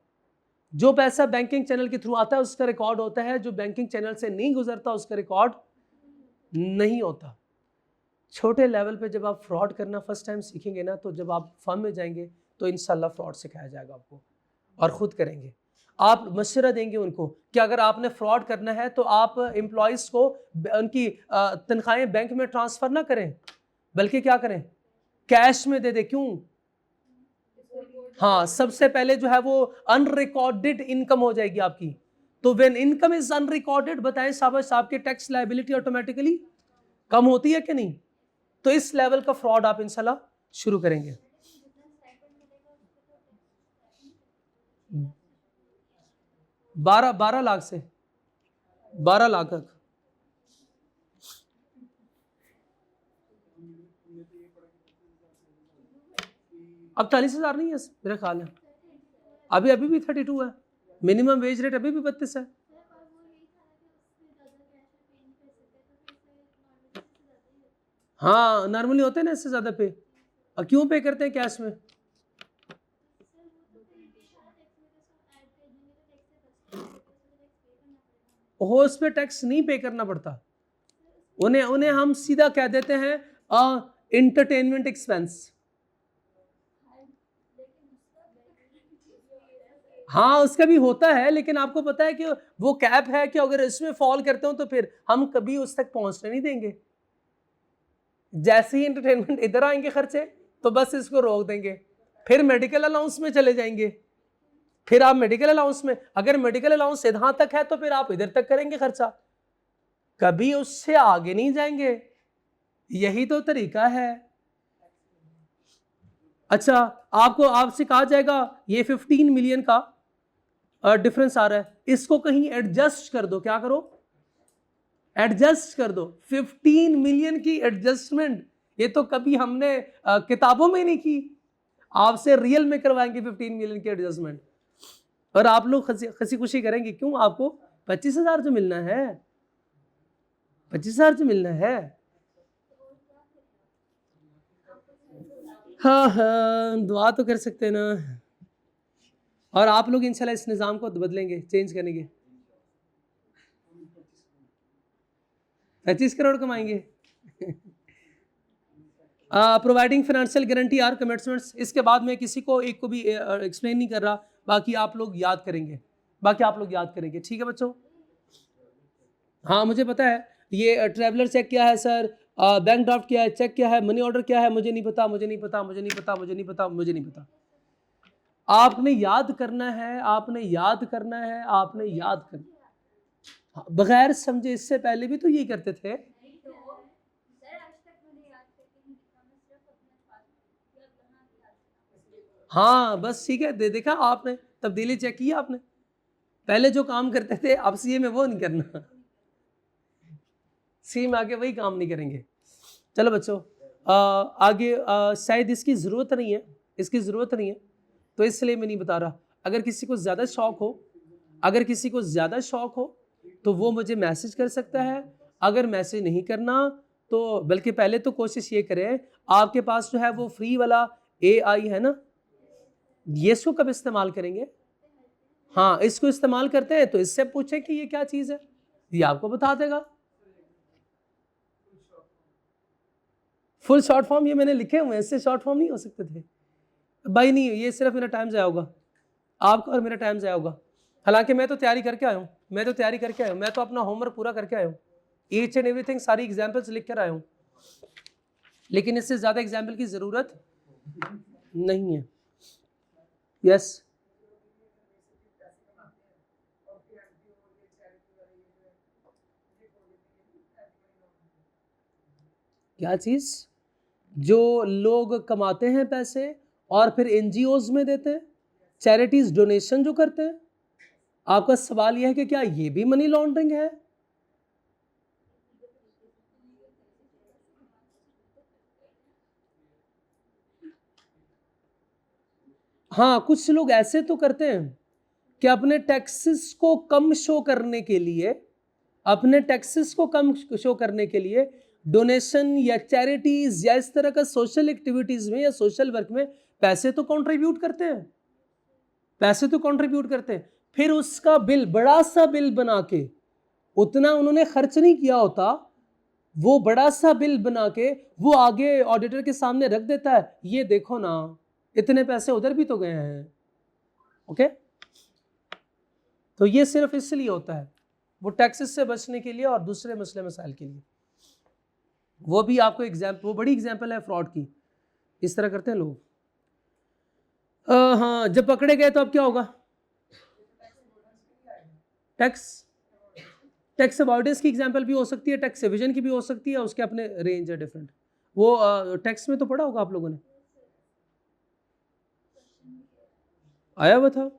जो पैसा बैंकिंग चैनल के थ्रू आता है उसका रिकॉर्ड होता है, जो बैंकिंग चैनल से नहीं गुजरता उसका रिकॉर्ड नहीं होता। छोटे लेवल पे जब आप फ्रॉड करना फर्स्ट टाइम सीखेंगे ना, तो जब आप फर्म में जाएंगे तो इंशाल्लाह फ्रॉड सिखाया जाएगा आपको, और खुद करेंगे। आप मशवरा देंगे उनको कि अगर आपने फ्रॉड करना है तो आप एम्प्लॉयज़ को उनकी तनख्वाहें बैंक में ट्रांसफ़र ना करें, बल्कि क्या करें, कैश में दे दे। क्यों? हाँ, सबसे पहले जो है वो अनरिकॉर्डेड इनकम हो जाएगी आपकी। तो व्हेन इनकम इज अनरिकॉर्डेड, बताएं शाबाश, आपकी टैक्स लायबिलिटी ऑटोमेटिकली कम होती है कि नहीं? तो इस लेवल का फ्रॉड आप इंशाल्लाह शुरू करेंगे। 12 लाख से 12 लाख तक। अब 40,000 नहीं है मेरा ख्याल है, अभी भी 32 है, मिनिमम वेज रेट अभी भी 32 है। हाँ, नॉर्मली होते हैं ना इससे ज्यादा पे। और क्यों पे करते हैं कैश में? हो, उस पर टैक्स नहीं पे करना पड़ता, उन्हें हम सीधा कह देते हैं इंटरटेनमेंट एक्सपेंस। हाँ, उसका भी होता है, लेकिन आपको पता है कि वो कैप है कि अगर इसमें फॉल करते हो तो फिर हम कभी उस तक पहुंचने नहीं देंगे। जैसे ही एंटरटेनमेंट इधर आएंगे खर्चे, तो बस इसको रोक देंगे, फिर मेडिकल अलाउंस में चले जाएंगे, फिर आप मेडिकल अलाउंस में, अगर मेडिकल अलाउंस यहां तक है तो फिर आप इधर तक करेंगे खर्चा, कभी उससे आगे नहीं जाएंगे। यही तो तरीका है। अच्छा, आपसे कहा जाएगा ये 15 मिलियन का डिफरेंस आ रहा है, इसको कहीं एडजस्ट कर दो। क्या करो? एडजस्ट कर दो। 15 मिलियन की एडजस्टमेंट, ये तो कभी हमने किताबों में नहीं की, आपसे रियल में करवाएंगे 15 मिलियन की एडजस्टमेंट, और आप लोग हंसी खुशी करेंगे। क्यों? आपको 25,000 जो मिलना है, 25,000 जो मिलना है। हाँ हाँ, दुआ तो कर सकते हैं ना, और आप लोग इंशाल्लाह इस निज़ाम को बदलेंगे, चेंज करेंगे। 25 करोड़ कमाएंगे। Providing financial guarantee or commitments, इसके बाद मैं किसी को एक को भी एक्सप्लेन नहीं कर रहा, बाकी आप लोग याद करेंगे, ठीक है बच्चों। हाँ मुझे पता है, ये ट्रैवलर चेक क्या है सर, बैंक ड्राफ्ट क्या है, चेक क्या है, मनी ऑर्डर क्या है, मुझे नहीं पता। आपने याद करना है, हाँ, बगैर समझे, इससे पहले भी तो यही करते थे। हाँ बस ठीक है, देखा आपने, तब्दीली चेक किया आपने, पहले जो काम करते थे अब सीए में वो नहीं करना, सीए में आके वही काम नहीं करेंगे। चलो बच्चों, आगे शायद इसकी ज़रूरत नहीं है, तो इसलिए मैं नहीं बता रहा। अगर किसी को ज़्यादा शौक हो तो वो मुझे मैसेज कर सकता है। अगर मैसेज नहीं करना तो बल्कि पहले तो कोशिश ये करें, आपके पास जो है वो फ्री वाला AI है ना, ये इसको कब इस्तेमाल करेंगे? हाँ इसको इस्तेमाल करते हैं तो इससे पूछें कि ये क्या चीज़ है, ये आपको बता देगा। फुल शॉर्ट फॉर्म ये मैंने लिखे हुए हैं, इससे शॉर्ट फॉर्म नहीं हो सकते थे भाई, नहीं, ये सिर्फ मेरा टाइम ज़ाया होगा, आपका और मेरा टाइम ज़ाया होगा। हालांकि मैं तो तैयारी करके आया हूँ, मैं तो अपना होमवर्क पूरा करके आया हूँ, ईच एंड एवरीथिंग, सारी एग्जाम्पल्स लिख कर आया हूँ, लेकिन इससे ज़्यादा एग्जाम्पल की ज़रूरत नहीं है। यस क्या चीज़? जो लोग कमाते हैं पैसे और फिर NGOs में देते हैं, चैरिटीज डोनेशन जो करते हैं। आपका सवाल यह है कि क्या ये भी मनी लॉन्ड्रिंग है? हाँ कुछ लोग ऐसे तो करते हैं कि अपने टैक्सेस को कम शो करने के लिए डोनेशन या चैरिटीज या इस तरह का सोशल एक्टिविटीज में या सोशल वर्क में पैसे तो कंट्रीब्यूट करते हैं, फिर उसका बिल, बड़ा सा बिल बना के, उतना उन्होंने खर्च नहीं किया होता, वो बड़ा सा बिल बना के वो आगे ऑडिटर के सामने रख देता है, ये देखो ना इतने पैसे उधर भी तो गए हैं। ओके, तो ये सिर्फ इसलिए होता है, वो टैक्सेस से बचने के लिए और दूसरे मसले मसाइल के लिए। वो भी आपको एग्जाम्पल, वो बड़ी एग्जाम्पल है फ्रॉड की, इस तरह करते हैं लोग। हाँ जब पकड़े गए तो अब क्या होगा? टैक्स अवॉइडेंस की एग्जाम्पल भी हो सकती है, टैक्स एविजन की भी हो सकती है, उसके अपने रेंज है डिफरेंट। वो टैक्स में तो पढ़ा होगा आप लोगों ने, आया हुआ था।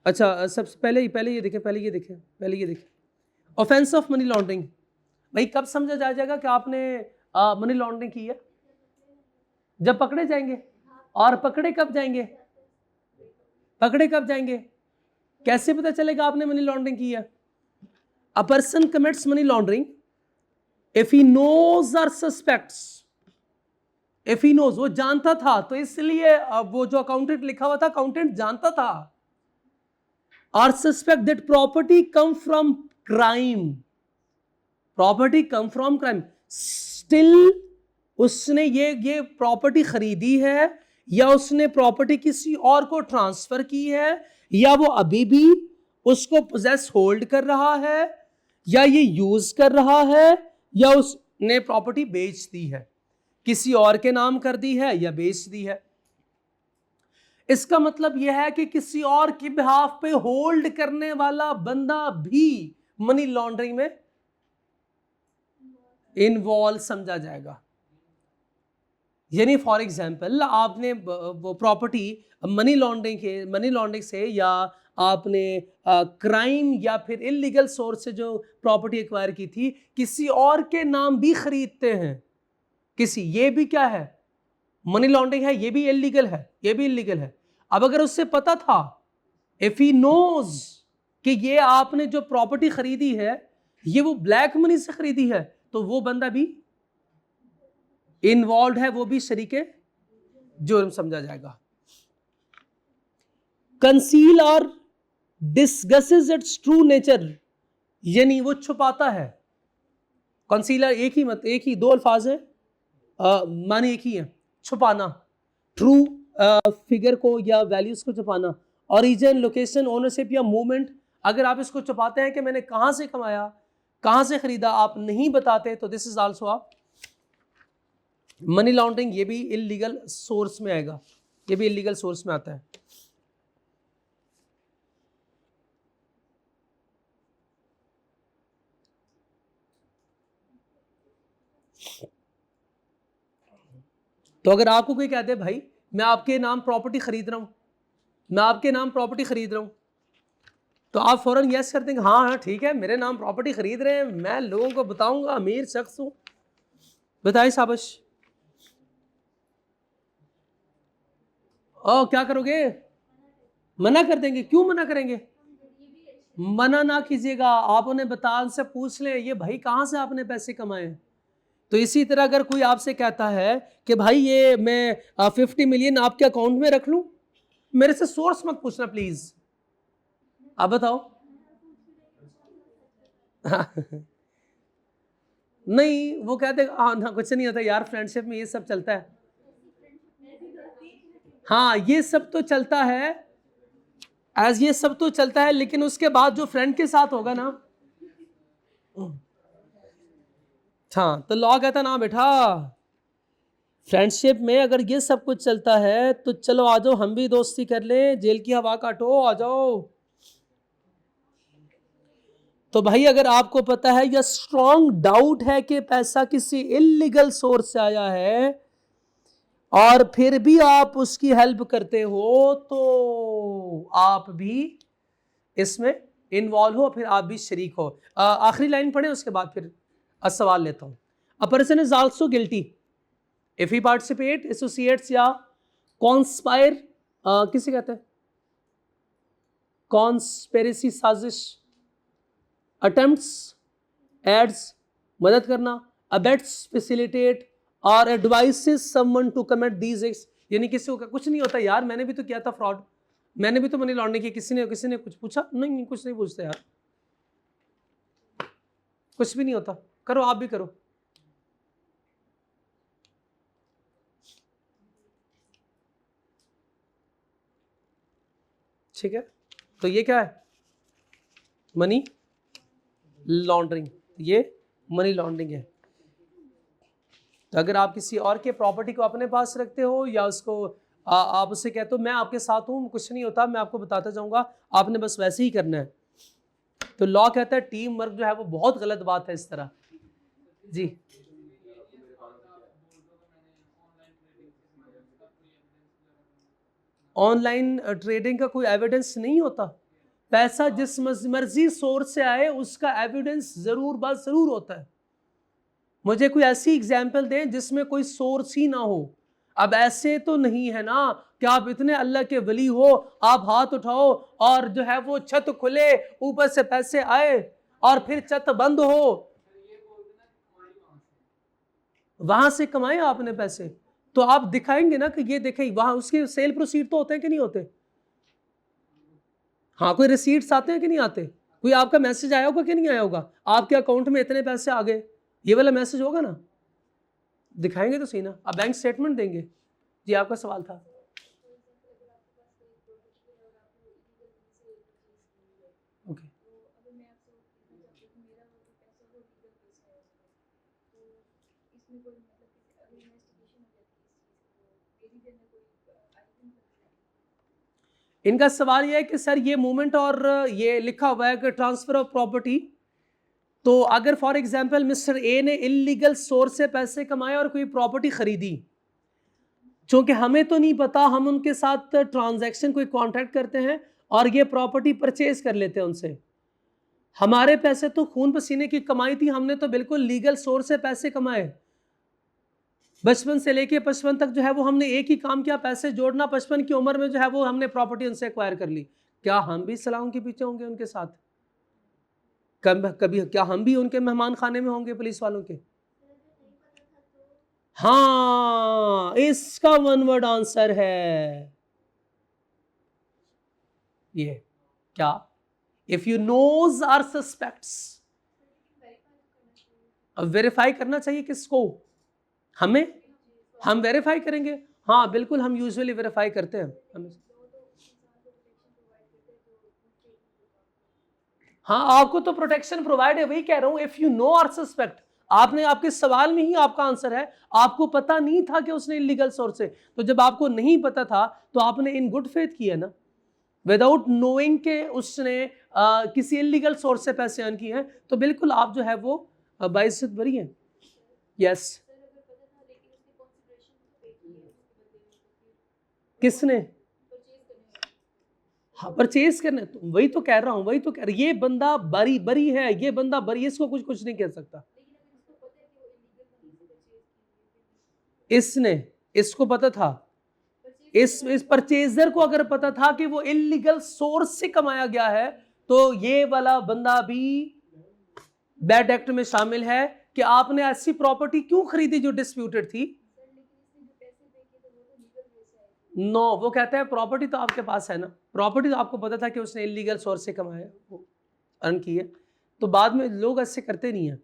अच्छा सबसे पहले ये देखें ऑफेंस ऑफ मनी लॉन्ड्रिंग। भाई कब समझा जाएगा कि आपने मनी लॉन्ड्रिंग की है? जब पकड़े जाएंगे। और पकड़े कब जाएंगे? कैसे पता चलेगा आपने मनी लॉन्ड्रिंग की है? A person commits money laundering if he knows or suspects, if he knows, वो जानता था, तो इसलिए वो जो अकाउंटेंट लिखा हुआ था, अकाउंटेंट जानता था, और suspect that property come from crime, still उसने ये प्रॉपर्टी खरीदी है, या उसने प्रॉपर्टी किसी और को ट्रांसफर की है, या वो अभी भी उसको पोजेस होल्ड कर रहा है, या ये यूज कर रहा है, या उसने प्रॉपर्टी बेच दी है, किसी और के नाम कर दी है या बेच दी है। इसका मतलब यह है कि किसी और की बिहाफ पे होल्ड करने वाला बंदा भी मनी लॉन्ड्रिंग में इन्वॉल्व समझा जाएगा। यानी फॉर एग्जाम्पल आपने वो प्रॉपर्टी मनी लॉन्ड्रिंग से, या आपने क्राइम या फिर इलीगल सोर्स से जो प्रॉपर्टी एक्वायर की थी, किसी और के नाम भी खरीदते हैं, ये भी क्या है? मनी लॉन्ड्रिंग है, ये भी इलीगल है, अब अगर उससे पता था, इफ ही नोज कि ये आपने जो प्रॉपर्टी खरीदी है ये वो ब्लैक मनी से खरीदी है, तो वो बंदा भी इन्वॉल्व है वो भी शरीके जुर्म समझा जाएगा। कंसील और डिस्कसेस इट्स ट्रू नेचर, यानी वो छुपाता है। कंसीलर एक ही दो अल्फाज है, माने एक ही है, छुपाना, ट्रू फिगर को या वैल्यूज को छुपाना। ओरिजिन, लोकेशन, ओनरशिप या मूवमेंट, अगर आप इसको छुपाते हैं कि मैंने कहां से कमाया, कहां से खरीदा, आप नहीं बताते तो दिस इज आल्सो आप मनी लॉन्ड्रिंग। ये भी इलीगल सोर्स में आएगा, ये भी इलीगल सोर्स में आता है। तो अगर आपको कोई कहते हैं भाई मैं आपके नाम प्रॉपर्टी खरीद रहा हूं, मैं आपके नाम प्रॉपर्टी खरीद रहा हूं, तो आप फौरन यस कर देंगे, हाँ हाँ ठीक है मेरे नाम प्रॉपर्टी खरीद रहे हैं, मैं लोगों को बताऊंगा अमीर शख्स हूं। बताइए शाबाश। ओ क्या करोगे? मना कर देंगे। क्यों मना करेंगे? मना ना कीजिएगा, आप उन्हें बता, उनसे पूछ लें ये भाई कहां से आपने पैसे कमाए। तो इसी तरह अगर कोई आपसे कहता है कि भाई ये मैं 50 मिलियन आपके अकाउंट में रख लूं, मेरे से सोर्स मत पूछना प्लीज। आप बताओ। नहीं, वो कहते ना कुछ नहीं होता यार, फ्रेंडशिप में ये सब चलता है। हाँ ये सब तो चलता है, ये सब तो चलता है, लेकिन उसके बाद जो फ्रेंड के साथ होगा ना, हाँ तो लॉ कहता ना बेटा, फ्रेंडशिप में अगर ये सब कुछ चलता है तो चलो आ जाओ हम भी दोस्ती कर लें, जेल की हवा काटो, आ जाओ। तो भाई अगर आपको पता है या स्ट्रॉन्ग डाउट है कि पैसा किसी इलीगल सोर्स से आया है और फिर भी आप उसकी हेल्प करते हो, तो आप भी इसमें इन्वॉल्व हो, फिर आप भी शरीक हो। आखिरी लाइन पढ़े उसके बाद फिर सवाल लेता हूं। A person is also guilty if he participate, associates या कॉन्स्पायर, किसे कहते हैं? कॉन्स्पेरेसी, साजिश, अटेम्प्ट्स, एड्स, मदद करना, अबेट्स, फैसिलिटेट और advises someone to commit these acts, यानी किसी को कुछ नहीं होता यार, मैंने भी तो किया था फ्रॉड, मैंने भी तो मनी लॉन्ड्रिंग की, किसी ने कुछ पूछा? नहीं, कुछ नहीं पूछते यार, कुछ भी नहीं होता, करो आप भी करो। ठीक है, तो ये क्या है? मनी लॉन्ड्रिंग, ये मनी लॉन्ड्रिंग है। तो अगर आप किसी और के प्रॉपर्टी को अपने पास रखते हो या उसको आप उससे कहते हो मैं आपके साथ हूं, कुछ नहीं होता, मैं आपको बताता जाऊंगा, आपने बस वैसे ही करना है, तो लॉ कहता है टीम वर्क जो है वो बहुत गलत बात है इस तरह। जी ऑनलाइन ट्रेडिंग का कोई एविडेंस नहीं होता, पैसा जिस मर्जी सोर्स से आए उसका एविडेंस जरूर बात जरूर होता है। मुझे कोई ऐसी एग्जाम्पल दें जिसमें कोई सोर्स ही ना हो। अब ऐसे तो नहीं है ना कि आप इतने अल्लाह के वली हो, आप हाथ उठाओ और जो है वो छत खुले, ऊपर से पैसे आए और फिर छत बंद हो, वहां से कमाए आपने पैसे, तो आप दिखाएंगे ना कि ये देखें, वहां उसके सेल प्रोसीड तो होते हैं कि नहीं होते? हाँ, कोई रिसीट्स आते हैं कि नहीं आते? कोई आपका मैसेज आया होगा कि नहीं आया होगा, आपके अकाउंट में इतने पैसे आ गए, ये वाला मैसेज होगा ना, दिखाएंगे तो सही ना, आप बैंक स्टेटमेंट देंगे। जी आपका सवाल था। ओके इनका सवाल यह है कि सर ये मूवमेंट और ये लिखा हुआ है कि ट्रांसफर ऑफ प्रॉपर्टी, तो अगर फॉर एग्जांपल मिस्टर ए ने इलीगल सोर्स से पैसे कमाए और कोई प्रॉपर्टी खरीदी, चूंकि हमें तो नहीं पता, हम उनके साथ ट्रांजैक्शन कोई कॉन्ट्रैक्ट करते हैं और ये प्रॉपर्टी परचेज कर लेते हैं उनसे, हमारे पैसे तो खून पसीने की कमाई थी, हमने तो बिल्कुल लीगल सोर्स से पैसे कमाए, बचपन से लेके 55 तक जो है वो हमने एक ही काम किया, पैसे जोड़ना, 55 की उम्र में जो है वो हमने प्रॉपर्टी उनसे एक्वायर कर ली। क्या हम भी सलाहों के पीछे होंगे उनके साथ? कभी क्या हम भी उनके मेहमान खाने में होंगे पुलिस वालों के? हाँ, इसका वन वर्ड आंसर है ये क्या, if you knows or suspects. अब वेरीफाई करना चाहिए किसको, हमें, हम वेरीफाई करेंगे। हाँ बिल्कुल, हम यूजुअली वेरीफाई करते हैं। हाँ आपको तो प्रोटेक्शन प्रोवाइड है, वही कह रहा हूं, if you know or suspect. आपने, आपके सवाल में ही आपका आंसर है, आपको पता नहीं था कि उसने इलीगल सोर्स है, तो जब आपको नहीं पता था तो आपने इन गुड फेथ किया ना, विदाउट नोइंग के उसने किसी इलीगल सोर्स से पैसे अर्न किए हैं, तो बिल्कुल आप जो है वो बाइज्जत बरी हैं। यस, किसने, हाँ परचेज करने, तो वही तो कह रहा हूं, वही तो कह रहा, ये बंदा बरी बरी है, ये बंदा बरी, इसको कुछ नहीं कह सकता। इसने, इसको पता था, इस परचेजर को अगर पता था कि वो इलीगल सोर्स से कमाया गया है, तो ये वाला बंदा भी बैड एक्ट में शामिल है कि आपने ऐसी प्रॉपर्टी क्यों खरीदी जो डिस्प्यूटेड थी। नो, वो कहता है प्रॉपर्टी तो आपके पास है ना, प्रॉपर्टी तो आपको पता था कि उसने इलीगल सोर्स से कमाया, वो अर्न की है। तो बाद में लोग ऐसे करते नहीं हैं,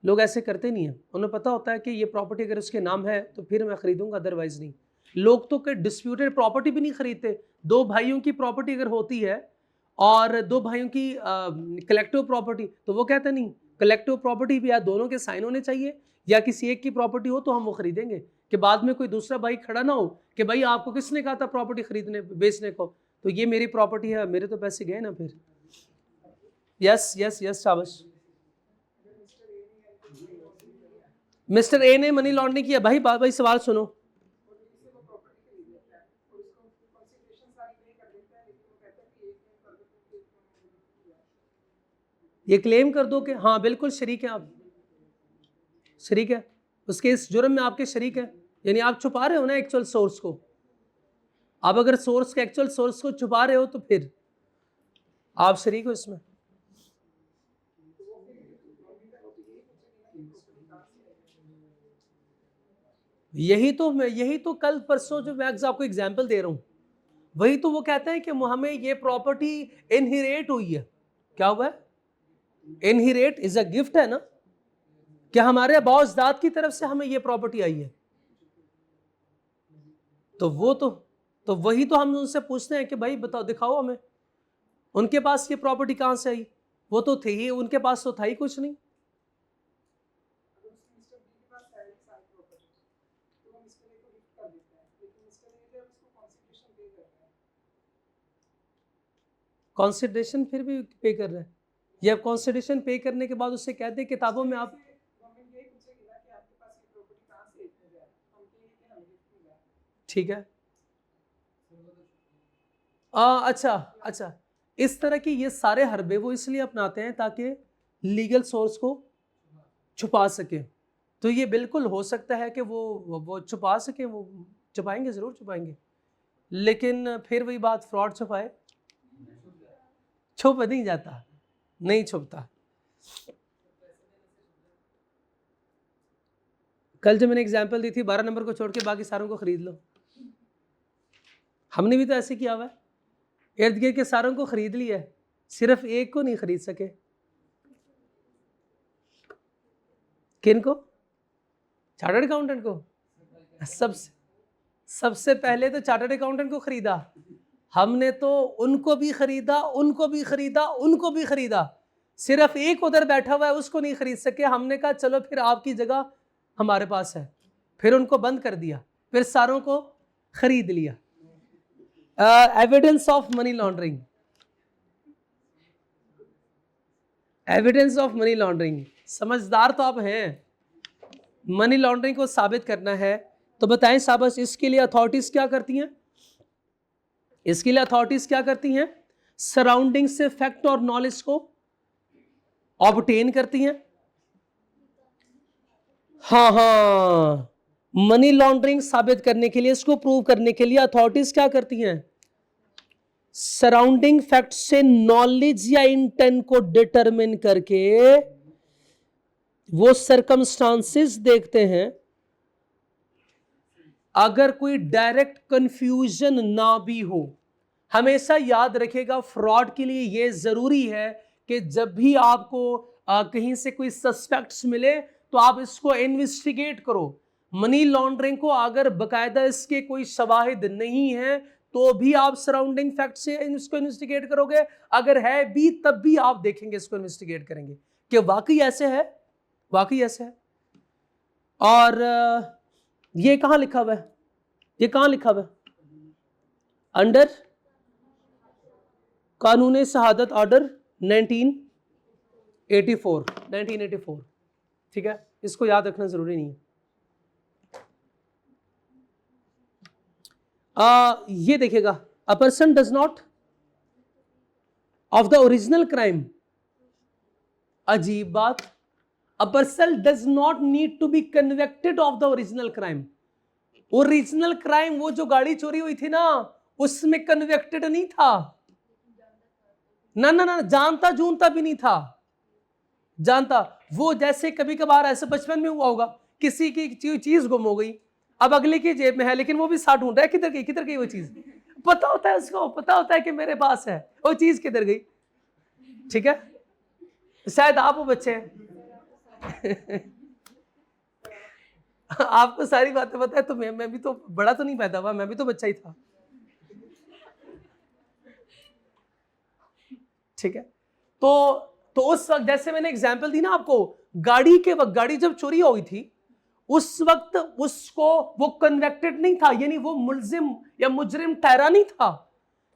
लोग ऐसे करते नहीं हैं, उन्हें पता होता है कि ये प्रॉपर्टी अगर उसके नाम है तो फिर मैं खरीदूंगा, अदरवाइज नहीं। लोग तो डिस्प्यूटेड प्रॉपर्टी भी नहीं खरीदते। दो भाइयों की प्रॉपर्टी अगर होती है और दो भाइयों की कलेक्टिव प्रॉपर्टी, तो वो कहते नहीं, कलेक्टिव प्रॉपर्टी भी या दोनों के साइन होने चाहिए, या किसी एक की प्रॉपर्टी हो तो हम वो खरीदेंगे, कि बाद में कोई दूसरा भाई खड़ा ना हो कि भाई आपको किसने कहा था प्रॉपर्टी खरीदने बेचने को, तो ये मेरी प्रॉपर्टी है, मेरे तो पैसे गए ना फिर। यस यस यस, शाबाश। मिस्टर ए ने मनी लॉन्ड्रिंग किया, भाई भाई सवाल सुनो, ये क्लेम कर दो कि हाँ बिल्कुल शरीक है आप, शरीक है उसके इस जुर्म में, आपके शरीक है, यानी आप छुपा रहे हो ना एक्चुअल सोर्स को। आप अगर सोर्स के एक्चुअल सोर्स को छुपा रहे हो तो फिर आप शरीक हो इसमें। यही तो कल परसों जो मैं आपको एग्जांपल दे रहा हूं, वही तो वो कहते हैं कि हमें ये प्रॉपर्टी इनहेरिट हुई है। क्या हुआ है, इनहेरिट इज अ गिफ्ट है ना, क्या हमारे बाज़दाद की तरफ से हमें ये प्रॉपर्टी आई है, तो वो तो वही तो हम उनसे पूछते हैं कि भाई बताओ, दिखाओ हमें, उनके पास ये प्रॉपर्टी कहां से आई, वो तो थी ही, उनके पास तो था ही कुछ नहीं। कॉन्सिडरेशन फिर भी पे कर रहा है, या कॉन्सिडरेशन पे करने के बाद उससे कहते हैं किताबों में आप, ठीक है, अच्छा अच्छा, इस तरह के ये सारे हरबे वो इसलिए अपनाते हैं ताकि लीगल सोर्स को छुपा सके। तो ये बिल्कुल हो सकता है कि वो छुपा सके, वो छुपाएंगे, ज़रूर छुपाएंगे, लेकिन फिर वही बात, फ्रॉड छुपाए, छुप नहीं जाता, नहीं छुपता। कल जो मैंने एग्जांपल दी थी 12 नंबर को छोड़ के बाकी सारों को खरीद लो, हमने भी तो ऐसे किया हुआ है, इर्द गिर्द के सारों को खरीद लिया है, सिर्फ एक को नहीं खरीद सके। किन को, चार्टर्ड अकाउंटेंट को, सबसे पहले तो चार्टर्ड अकाउंटेंट को खरीदा हमने, तो उनको भी खरीदा, उनको भी खरीदा, उनको भी खरीदा, सिर्फ एक उधर बैठा हुआ है उसको नहीं खरीद सके। हमने कहा चलो फिर आपकी जगह हमारे पास है, फिर उनको बंद कर दिया, फिर सारों को खरीद लिया। Evidence of money laundering, evidence of money laundering, समझदार तो आप हैं, मनी लॉन्ड्रिंग को साबित करना है तो बताएं शाबाश, इसके लिए अथॉरिटीज क्या करती हैं, इसके लिए अथॉरिटीज क्या करती हैं, सराउंडिंग से फैक्ट और नॉलेज को ऑब्टेन करती हैं। हाँ, मनी लॉन्ड्रिंग साबित करने के लिए, इसको प्रूव करने के लिए अथॉरिटीज क्या करती हैं, सराउंडिंग फैक्ट से नॉलेज या इंटेंट को डिटरमिन करके वो सरकमस्टांसेस देखते हैं अगर कोई डायरेक्ट कंफ्यूजन ना भी हो। हमेशा याद रखेगा फ्रॉड के लिए यह जरूरी है कि जब भी आपको कहीं से कोई सस्पेक्ट्स मिले तो आप इसको इन्वेस्टिगेट करो। मनी लॉन्ड्रिंग को अगर बकायदा इसके कोई शवाहिद नहीं है तो भी आप सराउंडिंग फैक्ट से इसको इन्वेस्टिगेट करोगे, अगर है भी तब भी आप देखेंगे, इसको इन्वेस्टिगेट करेंगे कि वाकई ऐसे है, वाकई ऐसे है। और ये कहां लिखा हुआ है, ये कहां लिखा हुआ है? अंडर कानून शहादत ऑर्डर 1984, ठीक है, इसको याद रखना जरूरी नहीं है। ये देखिएगा, a person does not of the original crime, अजीब बात, a person does not need to be convicted of the original crime. Original crime वो जो गाड़ी चोरी हुई थी ना, उसमें कन्विक्टेड नहीं था, ना ना ना, जानता जूनता भी नहीं था, जानता। वो जैसे कभी कभार ऐसे बचपन में हुआ होगा, किसी की चीज गुम हो गई, अब अगले की जेब में है लेकिन वो भी साथ ढूंढ रहा है किधर गई वो चीज, पता होता है उसको, पता होता है कि मेरे पास है, वो चीज किधर गई, ठीक है। शायद आप वो बच्चे हैं आपको सारी बातें पता है, तो मैं भी तो बड़ा तो नहीं पैदा हुआ, मैं भी तो बच्चा ही था, ठीक है। तो उस वक्त जैसे मैंने एग्जाम्पल दी ना आपको, गाड़ी के वक्त, गाड़ी जब चोरी हो गई थी उस वक्त उसको वो कन्विक्टेड नहीं था, यानी वो मुल्जिम या मुजरिम ठहरा नहीं था,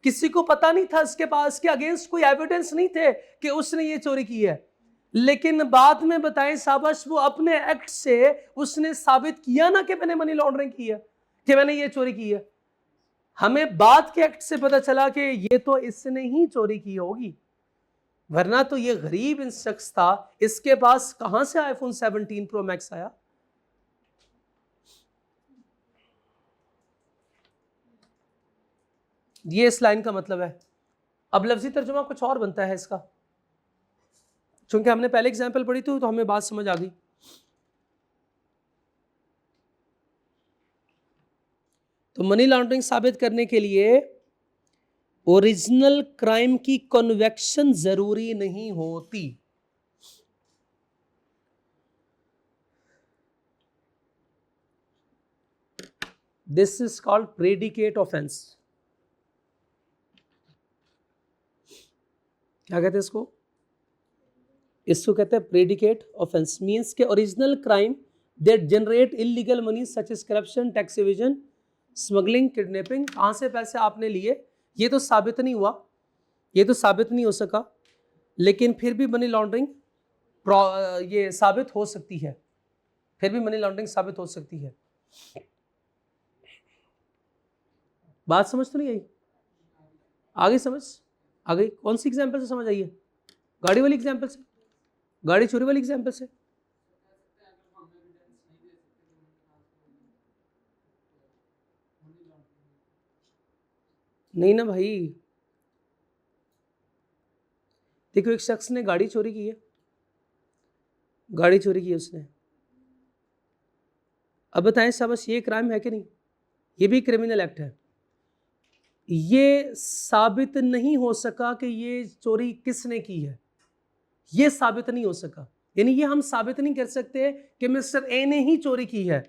किसी को पता नहीं था, इसके पास के अगेंस्ट कोई एविडेंस नहीं थे कि उसने ये चोरी की है। लेकिन बाद में बताएं शाबाश, वो अपने एक्ट से उसने साबित किया ना कि मैंने मनी लॉन्ड्रिंग की है, कि मैंने ये चोरी की है। हमें बाद के एक्ट से पता चला कि ये तो इसने ही चोरी की होगी, वरना तो ये गरीब इन शख्स था, इसके पास कहां से आईफोन 17 प्रो मैक्स आया। ये इस लाइन का मतलब है। अब लफ्जी तर्जुमा कुछ और बनता है इसका, चूंकि हमने पहले एग्जाम्पल पढ़ी थी तो हमें बात समझ आ गई। तो मनी लॉन्ड्रिंग साबित करने के लिए ओरिजिनल क्राइम की कन्विक्शन जरूरी नहीं होती। This is called predicate offence. क्या कहते हैं इसको? इसको कहते हैं प्रेडिकेट ऑफेंस। मींस के original crime that generate illegal money such as corruption, tax evasion, smuggling, kidnapping. कहां से पैसे आपने लिए ये तो साबित नहीं हुआ, ये तो साबित नहीं हो सका, लेकिन फिर भी मनी लॉन्ड्रिंग ये साबित हो सकती है, फिर भी मनी लॉन्ड्रिंग साबित हो सकती है। बात समझ तो नहीं आई? आगे समझ आ गई? कौन सी एग्जाम्पल से समझ आई है? गाड़ी वाली एग्जाम्पल से, गाड़ी चोरी वाली एग्जाम्पल से? नहीं ना भाई, देखो एक शख्स ने गाड़ी चोरी की है, गाड़ी चोरी की है उसने, अब बताएं शाबाश ये क्राइम है कि नहीं? ये भी क्रिमिनल एक्ट है। ये साबित नहीं हो सका कि ये चोरी किसने की है, ये साबित नहीं हो सका, यानी ये हम साबित नहीं कर सकते कि मिस्टर ए ने ही चोरी की है।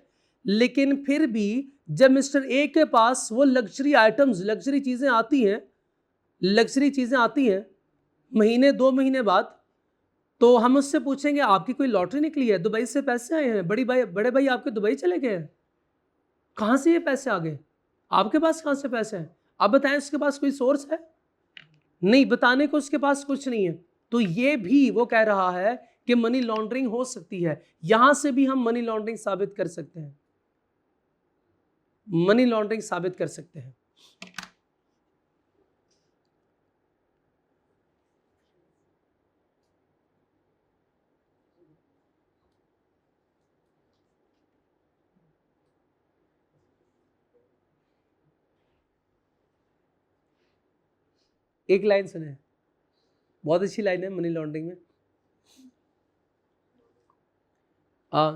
लेकिन फिर भी जब मिस्टर ए के पास वो लग्जरी आइटम्स, लग्जरी चीजें आती हैं, लग्जरी चीजें आती हैं महीने 2 महीने बाद, तो हम उससे पूछेंगे आपकी कोई लॉटरी निकली है, दुबई से पैसे आए हैं, बड़े भाई आपके दुबई चले गए हैं, कहां से ये पैसे आ गए, आपके पास कहां से पैसे हैं? आप बताएं उसके पास कोई सोर्स है? नहीं, बताने को उसके पास कुछ नहीं है। तो ये भी वो कह रहा है कि मनी लॉन्ड्रिंग हो सकती है, यहां से भी हम मनी लॉन्ड्रिंग साबित कर सकते हैं, मनी लॉन्ड्रिंग साबित कर सकते हैं। एक लाइन सुने, बहुत अच्छी लाइन है मनी लॉन्ड्रिंग में,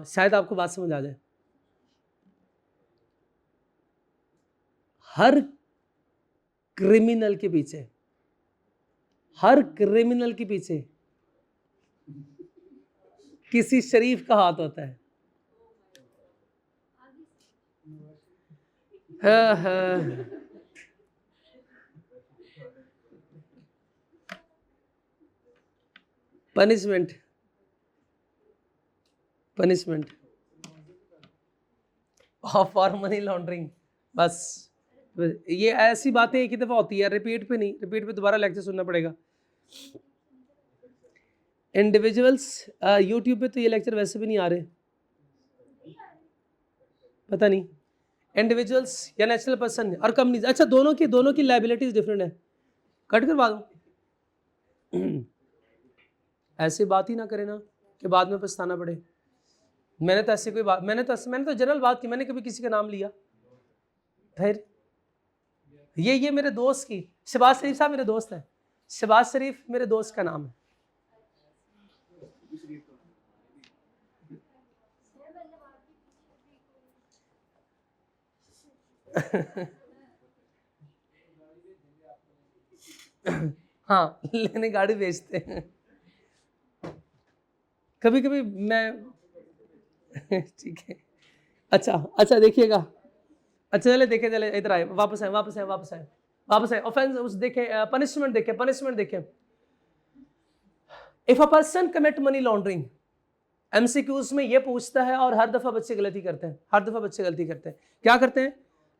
शायद आपको बात समझ आ जाए। हर क्रिमिनल के पीछे, हर क्रिमिनल के पीछे किसी शरीफ का हाथ होता है। Punishment, punishment for money laundering. बस ये ऐसी बातें एक ही दफा होती है, रिपीट पे नहीं, रिपीट पे दोबारा लेक्चर सुनना पड़ेगा। इंडिविजुअल्स यूट्यूब पे तो ये लेक्चर वैसे भी नहीं आ रहे, पता नहीं। इंडिविजुअल्स या नेचुरल पर्सन और कंपनीज, अच्छा दोनों की लायबिलिटीज डिफरेंट है। कट करवा दो। ऐसी बात ही ना करे ना कि बाद में पछताना पड़े। मैंने तो ऐसी कोई बात, मैंने तो जनरल बात की, मैंने कभी किसी का नाम लिया? फिर ये मेरे दोस्त की, शहबाज शरीफ साहब मेरे दोस्त हैं, शहबाज शरीफ मेरे दोस्त का नाम है। हाँ, लेने गाड़ी बेचते हैं कभी कभी मैं। ठीक है, अच्छा देखिएगा, अच्छा चले देखे, चले इधर आए, वापस आए। ऑफेंस उस देखे, पनिशमेंट देखे। If a person commit money laundering, MCQs में ये पूछता है और हर दफा बच्चे गलती करते हैं। क्या करते हैं?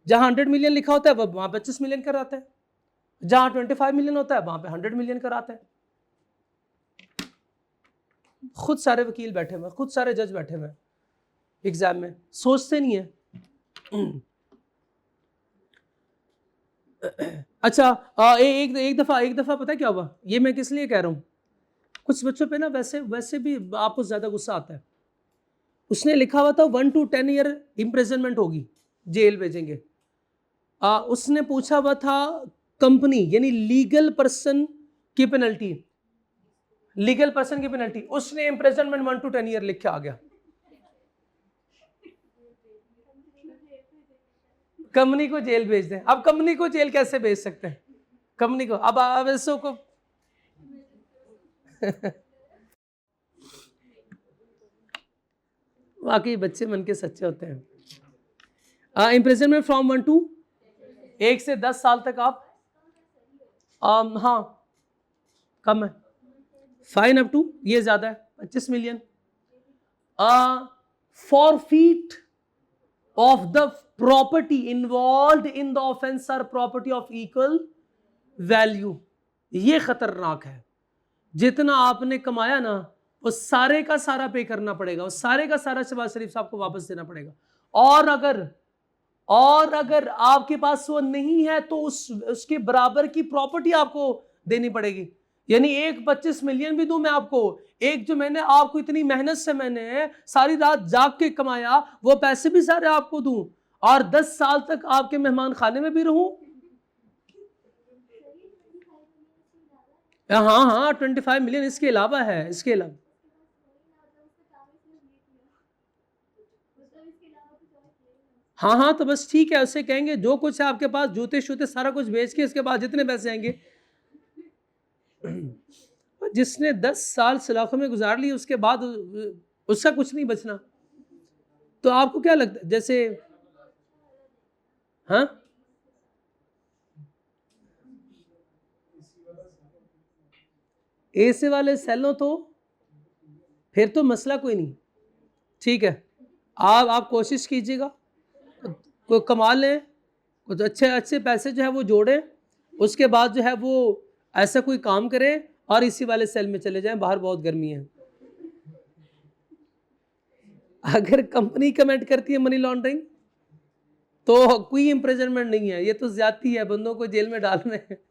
जहां 100 मिलियन लिखा होता है वहां 25 मिलियन कराते हैं, जहां 25 मिलियन होता है वहां पे 100 मिलियन कराते हैं। खुद सारे वकील बैठे हुए, खुद सारे जज बैठे हुए एग्जाम में, सोचते नहीं है। अच्छा एक दफा पता है क्या हुआ? ये मैं किस लिए कह रहा हूँ, कुछ बच्चों पे ना वैसे भी आपको ज्यादा गुस्सा आता है। उसने लिखा हुआ था 1 to 10 ईयर इम्प्रिजनमेंट होगी, जेल भेजेंगे। उसने पूछा हुआ था कंपनी यानी लीगल पर्सन की पेनल्टी, उसने इम्प्रिजनमेंट 1 to 10 ईयर लिख के आ गया। कंपनी को जेल भेज दें। अब कंपनी को जेल कैसे भेज सकते हैं? कंपनी को अब ऐसो को वाकई बच्चे मन के सच्चे होते हैं। इम्प्रिजनमेंट फ्रॉम 1 to 1 से 10 साल तक आप हाँ कम है। फाइन अप टू, ये ज्यादा है, 25 million. Forfeit of the property involved in the offence or property of equal value. ये खतरनाक है। जितना आपने कमाया ना वो सारे का सारा पे करना पड़ेगा, वो सारे का सारा शहबाज शरीफ साहब को वापस देना पड़ेगा। और अगर आपके पास वो नहीं है तो उसके बराबर की प्रॉपर्टी आपको देनी पड़ेगी। यानी एक 25 मिलियन भी दूं मैं आपको, एक जो मैंने आपको इतनी मेहनत से मैंने सारी रात जाग के कमाया वो पैसे भी सारे आपको दूं, और 10 साल तक आपके मेहमान खाने में भी रहूं। हाँ 25 मिलियन इसके अलावा है, इसके अलावा हाँ तो बस ठीक है, उससे कहेंगे जो कुछ है आपके पास, जूते शूते सारा कुछ बेच के इसके बाद जितने पैसे आएंगे। जिसने 10 साल सलाखों में गुजार लिए उसके बाद उसका कुछ नहीं बचना। तो आपको क्या लगता है जैसे हाँ एसी वाले सेलों तो फिर तो मसला कोई नहीं, ठीक है। आप कोशिश कीजिएगा, कोई कमा लें, कुछ अच्छे पैसे जो है वो जोड़ें, उसके बाद जो है वो ऐसा कोई काम करें और इसी वाले सेल में चले जाएं। बाहर बहुत गर्मी है। अगर कंपनी कमेंट करती है मनी लॉन्ड्रिंग तो कोई इम्प्रिजनमेंट नहीं है, ये तो ज्यादती है, बंदों को जेल में डालना है।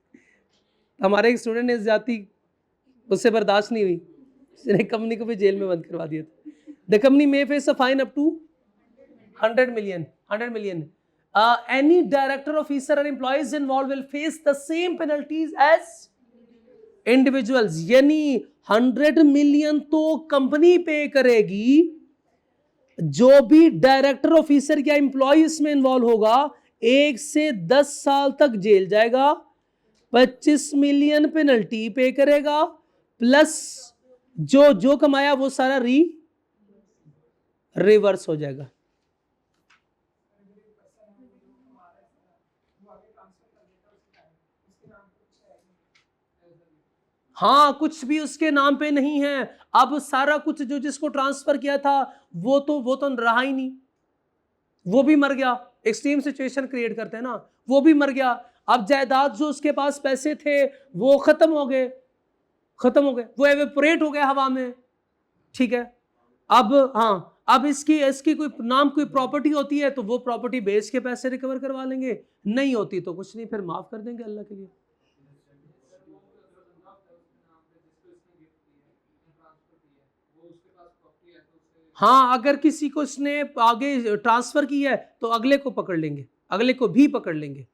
हमारे एक स्टूडेंट ने ज्यादती, उससे बर्दाश्त नहीं हुई, उसने कंपनी को भी जेल में बंद करवा दिया था। The company may face a fine up to 100 million. Any director, officer or employees involved will face the same penalties as individuals. यानी 100 मिलियन तो कंपनी पे करेगी, जो भी डायरेक्टर ऑफिसर या एम्प्लॉय इसमें इन्वॉल्व होगा 1 से 10 साल तक जेल जाएगा, 25 मिलियन पेनल्टी पे करेगा, प्लस जो कमाया वो सारा रिवर्स हो जाएगा। हाँ, कुछ भी उसके नाम पे नहीं है। अब सारा कुछ जो जिसको ट्रांसफर किया था वो तो रहा ही नहीं, वो भी मर गया। एक्सट्रीम सिचुएशन क्रिएट करते हैं ना, वो भी मर गया। अब जायदाद जो उसके पास पैसे थे वो खत्म हो गए, वो एवेपोरेट हो गया हवा में। ठीक है, अब हाँ, अब इसकी कोई नाम कोई प्रॉपर्टी होती है तो वो प्रॉपर्टी बेच के पैसे रिकवर करवा लेंगे, नहीं होती तो कुछ नहीं, फिर माफ कर देंगे अल्लाह के लिए। हाँ, अगर किसी को उसने आगे ट्रांसफर की है तो अगले को पकड़ लेंगे, अगले को भी पकड़ लेंगे।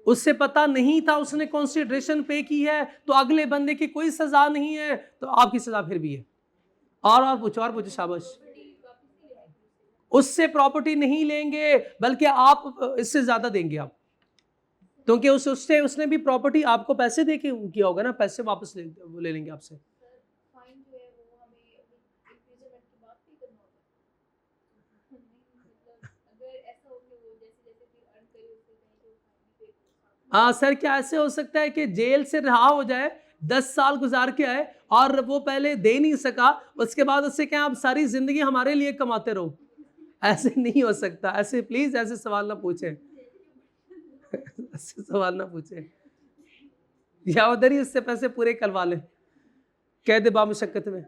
उससे पता नहीं था, उसने कंसिडरेशन पे की है तो अगले बंदे की कोई सजा नहीं है, तो आपकी सजा फिर भी है। और पूछो शाबाश। उससे प्रॉपर्टी नहीं लेंगे, बल्कि आप इससे ज्यादा देंगे आप, क्योंकि उसने भी प्रॉपर्टी आपको पैसे दे के किया होगा ना, पैसे वापस ले लेंगे आपसे। सर क्या ऐसे हो सकता है कि जेल से रहा हो जाए, 10 साल गुजार के आए और वो पहले दे नहीं सका, उसके बाद उससे क्या आप सारी जिंदगी हमारे लिए कमाते रहो? ऐसे नहीं हो सकता। ऐसे प्लीज ऐसे सवाल ना पूछें ऐसे सवाल ना पूछें, या उधर ही उससे पैसे पूरे करवा लें, कह दे बामुशक्कत में।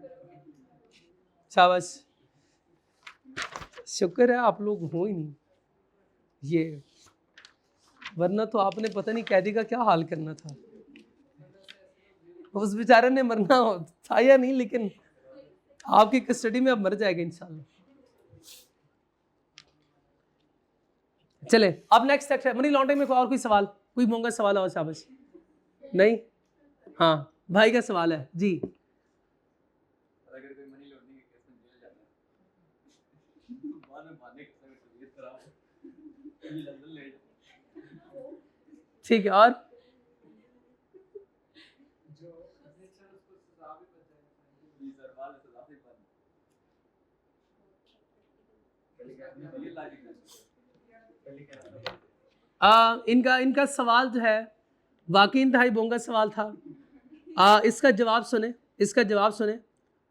शाबाश, शुक्र है आप लोग हो ही नहीं ये, वरना तो आपने पता नहीं कैदी का क्या हाल करना था। उस बेचारे ने मरना था या नहीं, लेकिन आपकी कस्टडी में अब मर जाएगा इंशाल्लाह। चले, अब नेक्स्ट सेक्शन है मनी लॉन्ड्रिंग में। और कोई सवाल, कोई मोंगा सवाल और? शाबाश, नहीं? हाँ, भाई का सवाल है जी। ठीक है, और इनका सवाल जो है वाकई इंतहाई बोंगा सवाल था। इसका जवाब सुने।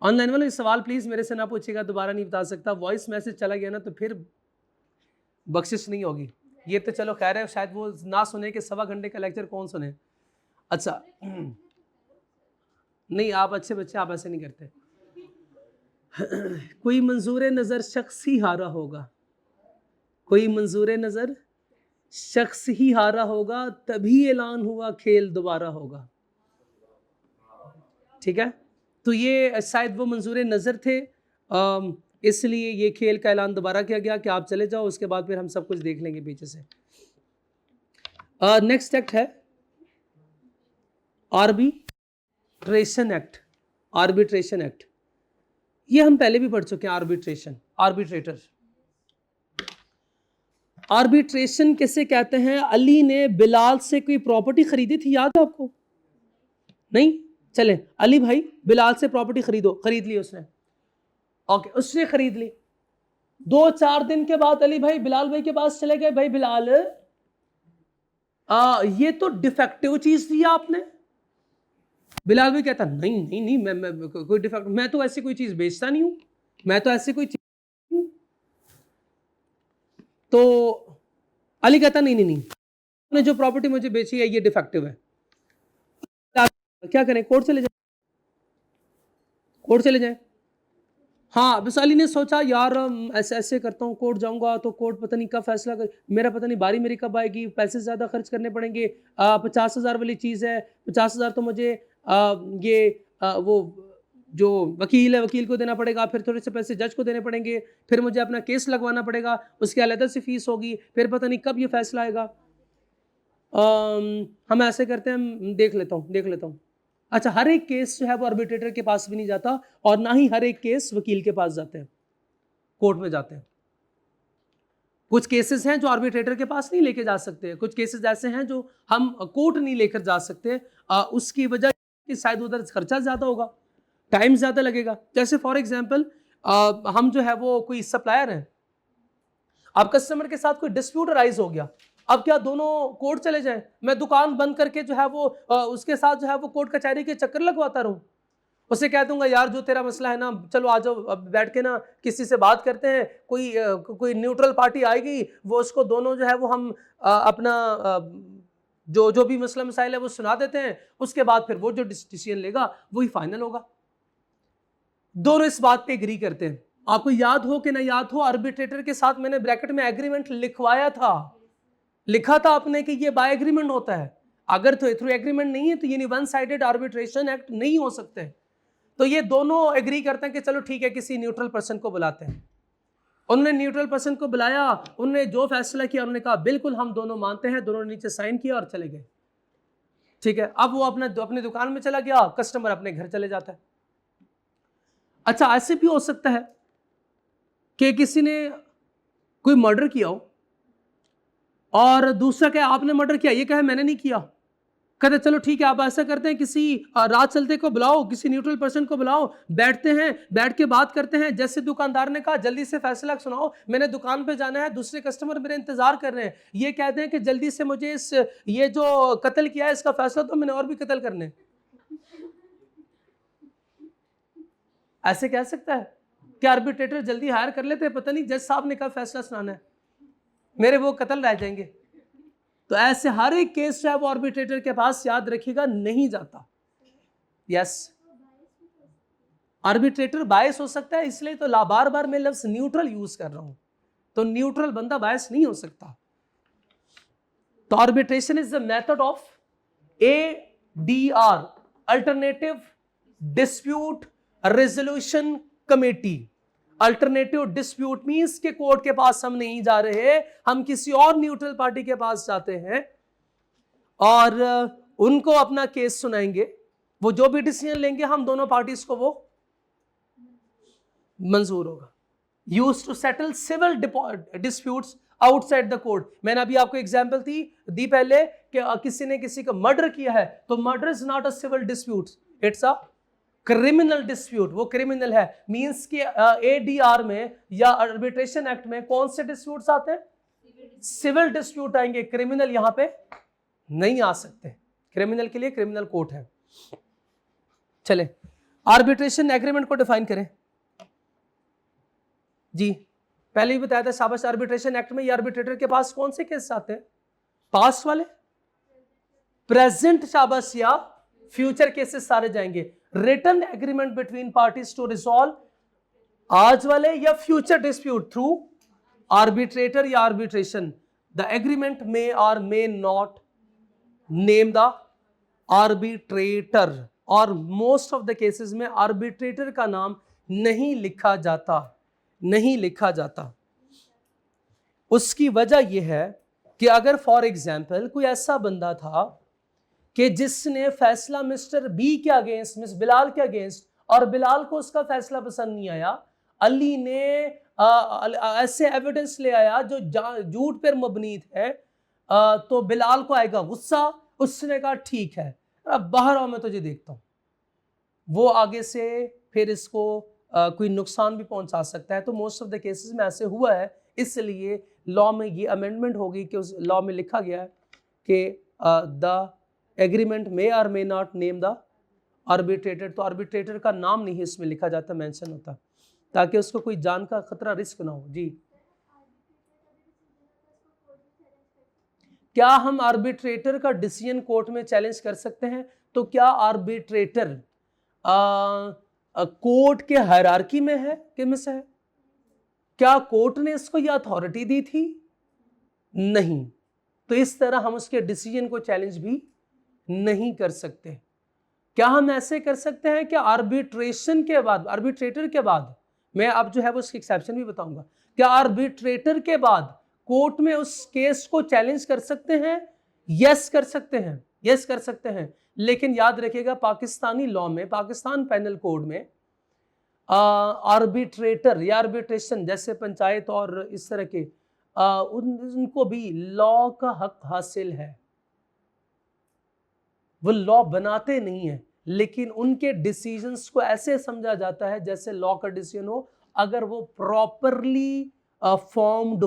ऑनलाइन वाले सवाल प्लीज मेरे से ना पूछेगा, दोबारा नहीं बता सकता। वॉइस मैसेज चला गया ना तो फिर बख्शिश नहीं होगी। ये तो चलो खैर है, शायद वो ना सुने कि 1.25 घंटे का लेक्चर कौन सुने। अच्छा नहीं, आप अच्छे बच्चे, आप ऐसे नहीं करते। कोई मंजूर नज़र शख्स ही हारा होगा, कोई मंजूर नज़र शख्स ही हारा होगा, तभी ऐलान हुआ खेल दोबारा होगा। ठीक है, तो ये शायद वो मंजूर नज़र थे, इसलिए ये खेल का ऐलान दोबारा किया गया कि आप चले जाओ, उसके बाद फिर हम सब कुछ देख लेंगे पीछे से। नेक्स्ट एक्ट है आर्बिट्रेशन एक्ट। ये हम पहले भी पढ़ चुके हैं। आर्बिट्रेशन किसे कहते हैं? अली ने बिलाल से कोई प्रॉपर्टी खरीदी थी, याद है आपको? नहीं? चले, अली भाई बिलाल से प्रॉपर्टी खरीद ली उसने। ओके, उसने खरीद ली। 2-4 दिन के बाद अली भाई बिलाल भाई के पास चले गए, भाई बिलाल ये तो डिफेक्टिव चीज दी आपने। बिलाल भाई कहता नहीं, मैं कोई डिफेक्ट, मैं तो ऐसी कोई चीज बेचता नहीं हूं, मैं तो ऐसी कोई चीज। तो अली कहता नहीं, आपने जो प्रॉपर्टी मुझे बेची है ये डिफेक्टिव है। क्या करें? कोर्ट चले जाए। हाँ, बस अली ने सोचा यार ऐसे करता हूँ, कोर्ट जाऊंगा तो कोर्ट पता नहीं कब फैसला कर, मेरा पता नहीं बारी मेरी कब आएगी, पैसे ज़्यादा खर्च करने पड़ेंगे। 50,000 वाली चीज़ है, 50,000 तो मुझे वो जो वकील है वकील को देना पड़ेगा, फिर थोड़े से पैसे जज को देने पड़ेंगे, फिर मुझे अपना केस लगवाना पड़ेगा, उसकी अलग से फीस होगी, फिर पता नहीं कब ये फैसला आएगा। हम ऐसे करते हैं, देख लेता हूँ। अच्छा, हर एक केस जो है वो आर्बिट्रेटर के पास भी नहीं जाता, और ना ही हर एक केस वकील के पास जाते हैं, कोर्ट में जाते हैं। कुछ केसेस हैं जो आर्बिट्रेटर के पास नहीं लेके जा सकते, कुछ केसेस ऐसे हैं जो हम कोर्ट नहीं लेकर जा सकते, उसकी वजह कि शायद उधर खर्चा ज़्यादा होगा, टाइम ज़्यादा लगेगा। जैसे फॉर एग्जांपल हम जो है वो कोई सप्लायर हैं, अब कस्टमर के साथ कोई डिस्प्यूट अराइज हो गया, अब क्या दोनों कोर्ट चले जाएं? मैं दुकान बंद करके जो है वो उसके साथ जो है वो कोर्ट कचहरी के चक्कर लगवाता रहूं? उसे कह दूंगा यार जो तेरा मसला है ना, चलो आ जाओ, अब बैठ के ना किसी से बात करते हैं, कोई न्यूट्रल पार्टी आएगी, वो उसको दोनों जो है वो हम अपना जो भी मसला मसाइल है वो सुना देते हैं, उसके बाद फिर वो जो डिसीजन लेगा वही फाइनल होगा। दोनों इस बात पे एग्री करते हैं। आपको याद हो कि ना याद हो, आर्बिट्रेटर के साथ मैंने ब्रैकेट में एग्रीमेंट लिखवाया था, लिखा था आपने कि ये बाय एग्रीमेंट होता है। अगर तो थ्रू एग्रीमेंट नहीं है तो ये वन साइडेड आर्बिट्रेशन एक्ट नहीं हो सकते। तो ये दोनों एग्री करते हैं कि चलो ठीक है, किसी न्यूट्रल पर्सन को बुलाते हैं। उन्होंने न्यूट्रल पर्सन को बुलाया, उन्होंने जो फैसला किया उन्होंने कहा बिल्कुल हम दोनों मानते हैं, दोनों ने नीचे साइन किया और चले गए। ठीक है, अब वो अपनी दुकान में चला गया, कस्टमर अपने घर चले जाता है। अच्छा, ऐसे भी हो सकता है कि किसी ने कोई मर्डर किया हो और दूसरा कहे आपने मर्डर किया, ये कहे मैंने नहीं किया। कहते चलो ठीक है, आप ऐसा करते हैं किसी रात चलते को बुलाओ, किसी न्यूट्रल पर्सन को बुलाओ, बैठते हैं, बैठ के बात करते हैं। जैसे दुकानदार ने कहा जल्दी से फैसला सुनाओ, मैंने दुकान पे जाना है, दूसरे कस्टमर मेरे इंतजार कर रहे हैं, ये कहते हैं कि जल्दी से मुझे ये जो कत्ल किया है इसका फैसला, तो मैंने और भी कत्ल करने। ऐसे कह सकता है कि आर्बिट्रेटर जल्दी हायर कर लेते हैं, पता नहीं जज साहब ने कहा फैसला सुनाना है, मेरे वो कत्ल रह जाएंगे। तो ऐसे हर एक केस जो है वो आर्बिट्रेटर के पास, याद रखिएगा, नहीं जाता। यस, आर्बिट्रेटर बायस हो सकता है, इसलिए तो बार बार मैं लफ्ज न्यूट्रल यूज कर रहा हूं, तो न्यूट्रल बंदा बायस नहीं हो सकता। तो arbitration is the method of ADR, alternative dispute resolution committee. Alternative dispute means के कोर्ट के पास हम नहीं जा रहे, हम किसी और न्यूट्रल पार्टी के पास जाते हैं और उनको अपना केस सुनाएंगे, वो जो भी डिसीजन लेंगे हम दोनों पार्टीज को वो मंजूर होगा। Used to settle civil disputes outside the court. मैंने अभी आपको एग्जांपल दी पहले कि किसी ने किसी का मर्डर किया है, तो murder is not a civil dispute, it's a criminal dispute. वो क्रिमिनल है, मींस कि ADR में या आर्बिट्रेशन एक्ट में कौन से डिस्प्यूट्स आते हैं? सिविल डिस्प्यूट आएंगे, क्रिमिनल यहां पे नहीं आ सकते। क्रिमिनल के लिए क्रिमिनल कोर्ट है। चले आर्बिट्रेशन एग्रीमेंट को डिफाइन करें जी। पहले ही बताया था शाबाश, आर्बिट्रेशन एक्ट में ये आर्बिट्रेटर के पास कौन से केस आते हैं? पास्ट वाले, प्रेजेंट शाबाश, या फ्यूचर केसेस सारे जाएंगे। Written agreement between parties to resolve आज वाले या फ्यूचर डिस्प्यूट थ्रू आर्बिट्रेटर या आर्बिट्रेशन। द एग्रीमेंट मे और may not name the arbitrator, और मोस्ट ऑफ द केसेस में आर्बिट्रेटर का नाम नहीं लिखा जाता, नहीं लिखा जाता। उसकी वजह यह है कि अगर फॉर एग्जाम्पल कोई ऐसा बंदा था कि जिसने फैसला मिस्टर बी के अगेंस्ट, मिस बिलाल के अगेंस्ट, और बिलाल को उसका फैसला पसंद नहीं आया, अली ने ऐसे एविडेंस ले आया जो झूठ पर मबनी है, तो बिलाल को आएगा गुस्सा, उसने कहा ठीक है अब बाहर आओ मैं तुझे देखता हूं। वो आगे से फिर इसको कोई नुकसान भी पहुंचा सकता है। तो मोस्ट ऑफ द केसेस में ऐसे हुआ है, इसलिए लॉ में ये अमेंडमेंट हो गई कि उस लॉ में लिखा गया है कि द एग्रीमेंट मे और may not name the arbitrator. तो आर्बिट्रेटर का नाम नहीं इसमें लिखा जाता, मेंशन होता, ताकि उसको कोई जान का खतरा, रिस्क ना हो। जी, क्या हम आर्बिट्रेटर का डिसीजन कोर्ट में चैलेंज कर सकते हैं? तो क्या आर्बिट्रेटर कोर्ट के हायरार्की में है कि मिस है? क्या कोर्ट ने इसको यह अथॉरिटी दी थी? नहीं। तो इस तरह हम उसके डिसीजन को चैलेंज भी नहीं कर सकते। क्या हम ऐसे कर सकते हैं कि आर्बिट्रेशन के बाद, आर्बिट्रेटर के बाद, मैं अब जो है वो उसकी एक्सेप्शन भी बताऊंगा, क्या आर्बिट्रेटर के बाद कोर्ट में उस केस को चैलेंज कर सकते हैं? यस कर सकते हैं, यस कर सकते हैं। लेकिन याद रखिएगा पाकिस्तानी लॉ में, पाकिस्तान पेनल कोड में आर्बिट्रेटर या आर्बिट्रेशन, जैसे पंचायत और इस तरह के उनको भी लॉ का हक हासिल है। वो लॉ बनाते नहीं है, लेकिन उनके डिसीजंस को ऐसे समझा जाता है जैसे लॉ का डिसीजन हो, अगर वो प्रॉपरली फॉर्म्ड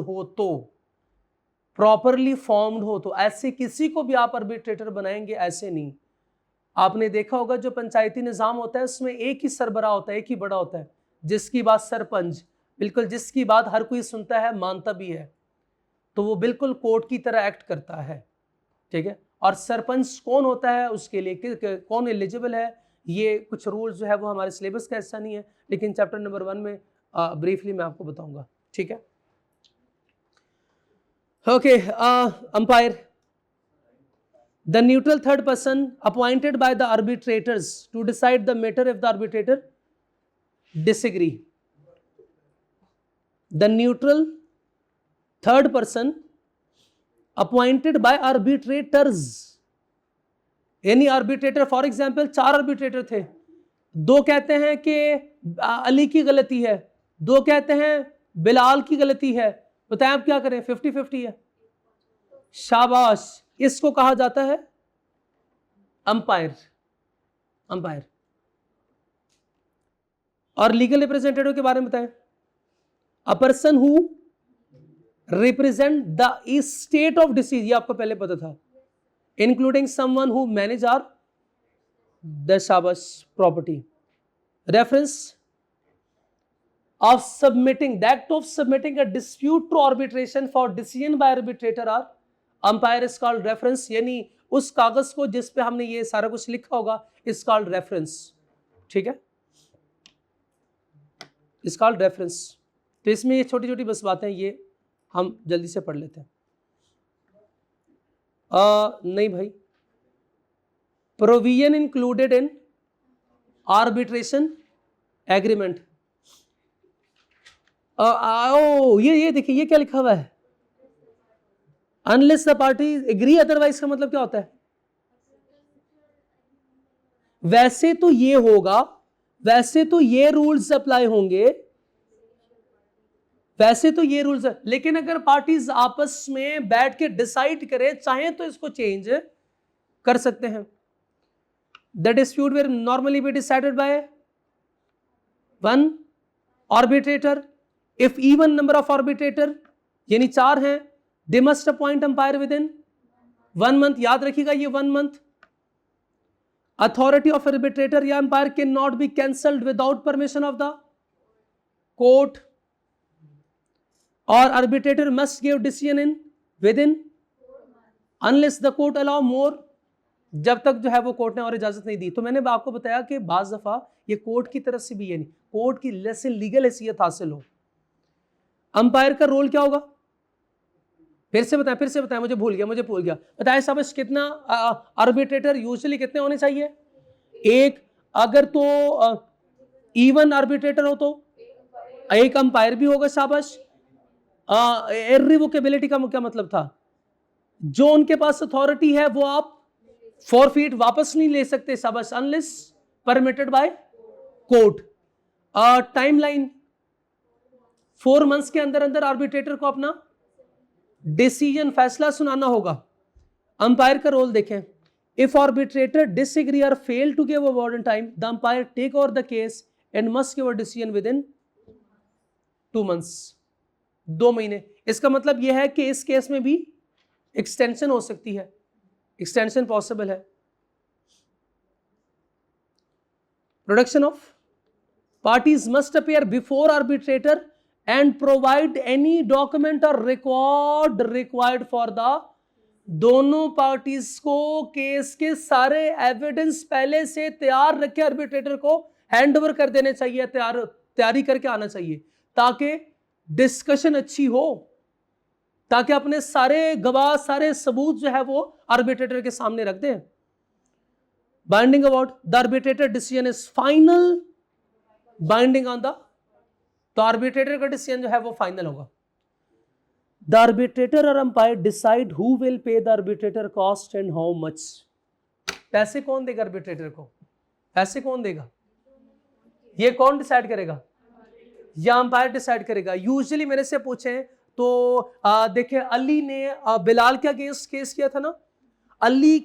हो तो ऐसे किसी को भी आप आर्बिट्रेटर बनाएंगे, ऐसे नहीं। आपने देखा होगा जो पंचायती निजाम होता है उसमें एक ही सरबराह होता है, एक ही बड़ा होता है, जिसकी बात सरपंच, बिल्कुल जिसकी बात हर कोई सुनता है, मानता भी है, तो वो बिल्कुल कोर्ट की तरह एक्ट करता है, ठीक है। और सरपंच कौन होता है, उसके लिए कौन एलिजिबल है, ये कुछ रूल्स जो है वो हमारे सिलेबस का हिस्सा नहीं है, लेकिन चैप्टर नंबर 1 में ब्रीफली मैं आपको बताऊंगा, ठीक है। Okay, umpire, the neutral third person appointed by the arbitrators to decide the matter if the arbitrator disagree. The neutral third person appointed by arbitrators, यानी आर्बिट्रेटर, फॉर एग्जाम्पल 4 आर्बिट्रेटर थे, 2 कहते हैं कि अली की गलती है, 2 कहते हैं बिलाल की गलती है, बताएं आप क्या करें, 50-50 है, शाबाश, इसको कहा जाता है अंपायर। और लीगल रिप्रेजेंटेटिव के बारे में बताएं, a person who represent the state of disease, ये आपको पहले पता था, including someone who manage are the शाबाश property. Reference of submitting, the act of submitting a dispute to arbitration for decision by arbitrator or umpire is called reference, यानी उस कागज को जिस पे हमने ये सारा कुछ लिखा होगा is called reference, ठीक है, is called reference। तो इसमें ये छोटी छोटी बस बातें, ये हम जल्दी से पढ़ लेते हैं। नहीं भाई, provision included in arbitration agreement, ये देखिए, ये क्या लिखा हुआ है, unless the party agree otherwise, का मतलब क्या होता है, वैसे तो ये होगा, वैसे तो ये रूल्स अप्लाई होंगे, वैसे तो ये रूल्स, लेकिन अगर पार्टीज आपस में बैठ के डिसाइड करें, चाहे तो इसको चेंज कर सकते हैं। The dispute will normally be decided by 1 arbitrator, if even number of arbitrator, यानी 4 हैं, they must appoint umpire within 1 month, याद रखिएगा ये 1 month। authority of arbitrator या umpire cannot be cancelled without permission of the court, और arbitrator must give decision in within unless the court allow more, जब तक जो है वो कोर्ट ने और इजाजत नहीं दी। तो मैंने आपको बताया कि बाज दफा ये कोर्ट की तरफ से भी, यानी कोर्ट की लेसे लीगल हैसियत हासिल हो। अंपायर का रोल क्या होगा, फिर से बताएं, मुझे भूल गया, बताएं साहब, कितना आर्बिट्रेटर यूजुअली कितने होने चाहिए, 1, अगर तो इवन आर्बिट्रेटर हो तो 1 अंपायर भी होगा, शाबाश। इर्रिवोकेबिलिटी का क्या मतलब था, जो उनके पास अथॉरिटी है वो आप फॉरफीट वापस नहीं ले सकते, शाबाश, unless permitted by court. Timeline 4 months के अंदर अंदर आर्बिट्रेटर को अपना डिसीजन, फैसला सुनाना होगा। अंपायर का रोल देखें, इफ आर्बिट्रेटर डिसएग्री और fail to give a word in time, the umpire take over the case and must give a decision within 2 months, 2 महीने। इसका मतलब यह है कि इस केस में भी एक्सटेंशन हो सकती है, एक्सटेंशन पॉसिबल है। Production of parties must appear before arbitrator and provide any document or record required for the, दोनों पार्टीज को केस के सारे एविडेंस पहले से तैयार रखे आर्बिट्रेटर को हैंड ओवर कर देने चाहिए, तैयारी करके आना चाहिए, ताकि डिस्कशन अच्छी हो, ताकि अपने सारे गवाह, सारे सबूत जो है वो आर्बिट्रेटर के सामने रख दें। Binding about the arbitrator decision is final binding on the, तो आर्बिट्रेटर का डिसीजन जो है वो फाइनल होगा। द आर्बिट्रेटर और umpire decide who will pay the arbitrator cost and how much, पैसे कौन देगा आर्बिट्रेटर को, पैसे कौन देगा, ये कौन डिसाइड करेगा, या अंपायर डिसाइड करेगा। यूजुअली मेरे से पूछें तो देखिए अली ने बिलाल क्या केस किया था ना, अली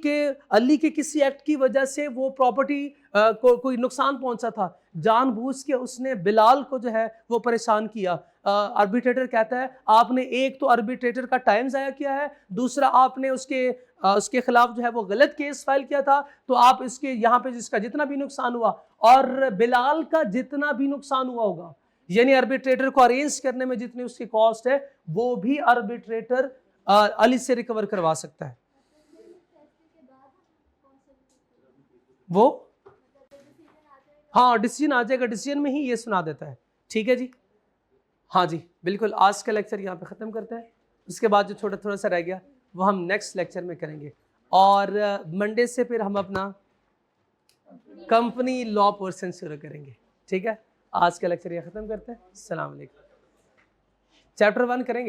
के किसी एक्ट की वजह से वो प्रॉपर्टी को कोई नुकसान पहुंचा था, जानबूझ के उसने बिलाल को जो है वो परेशान किया। आर्बिट्रेटर कहता है आपने एक तो आर्बिट्रेटर का टाइम ज़ाया किया है, दूसरा आपने उसके खिलाफ जो है वो गलत केस फाइल किया था, तो आप इसके यहाँ पे जिसका जितना भी नुकसान हुआ और बिलाल का जितना भी नुकसान हुआ होगा, यानी आर्बिट्रेटर को अरेंज करने में जितनी उसकी कॉस्ट है वो भी आर्बिट्रेटर अली से रिकवर करवा सकता है। वो हाँ डिसीजन आ जाएगा, डिसीजन में ही ये सुना देता है। ठीक है जी, हाँ जी बिल्कुल। आज का लेक्चर यहाँ पे ख़त्म करते हैं, उसके बाद जो थोड़ा सा रह गया वो हम नेक्स्ट लेक्चर में करेंगे, और मंडे से फिर हम अपना कंपनी लॉ पोर्शन शुरू करेंगे। ठीक है, आज का लेक्चर यहाँ ख़त्म करते हैं। अस्सलाम वालेकुम। चैप्टर 1 करेंगे।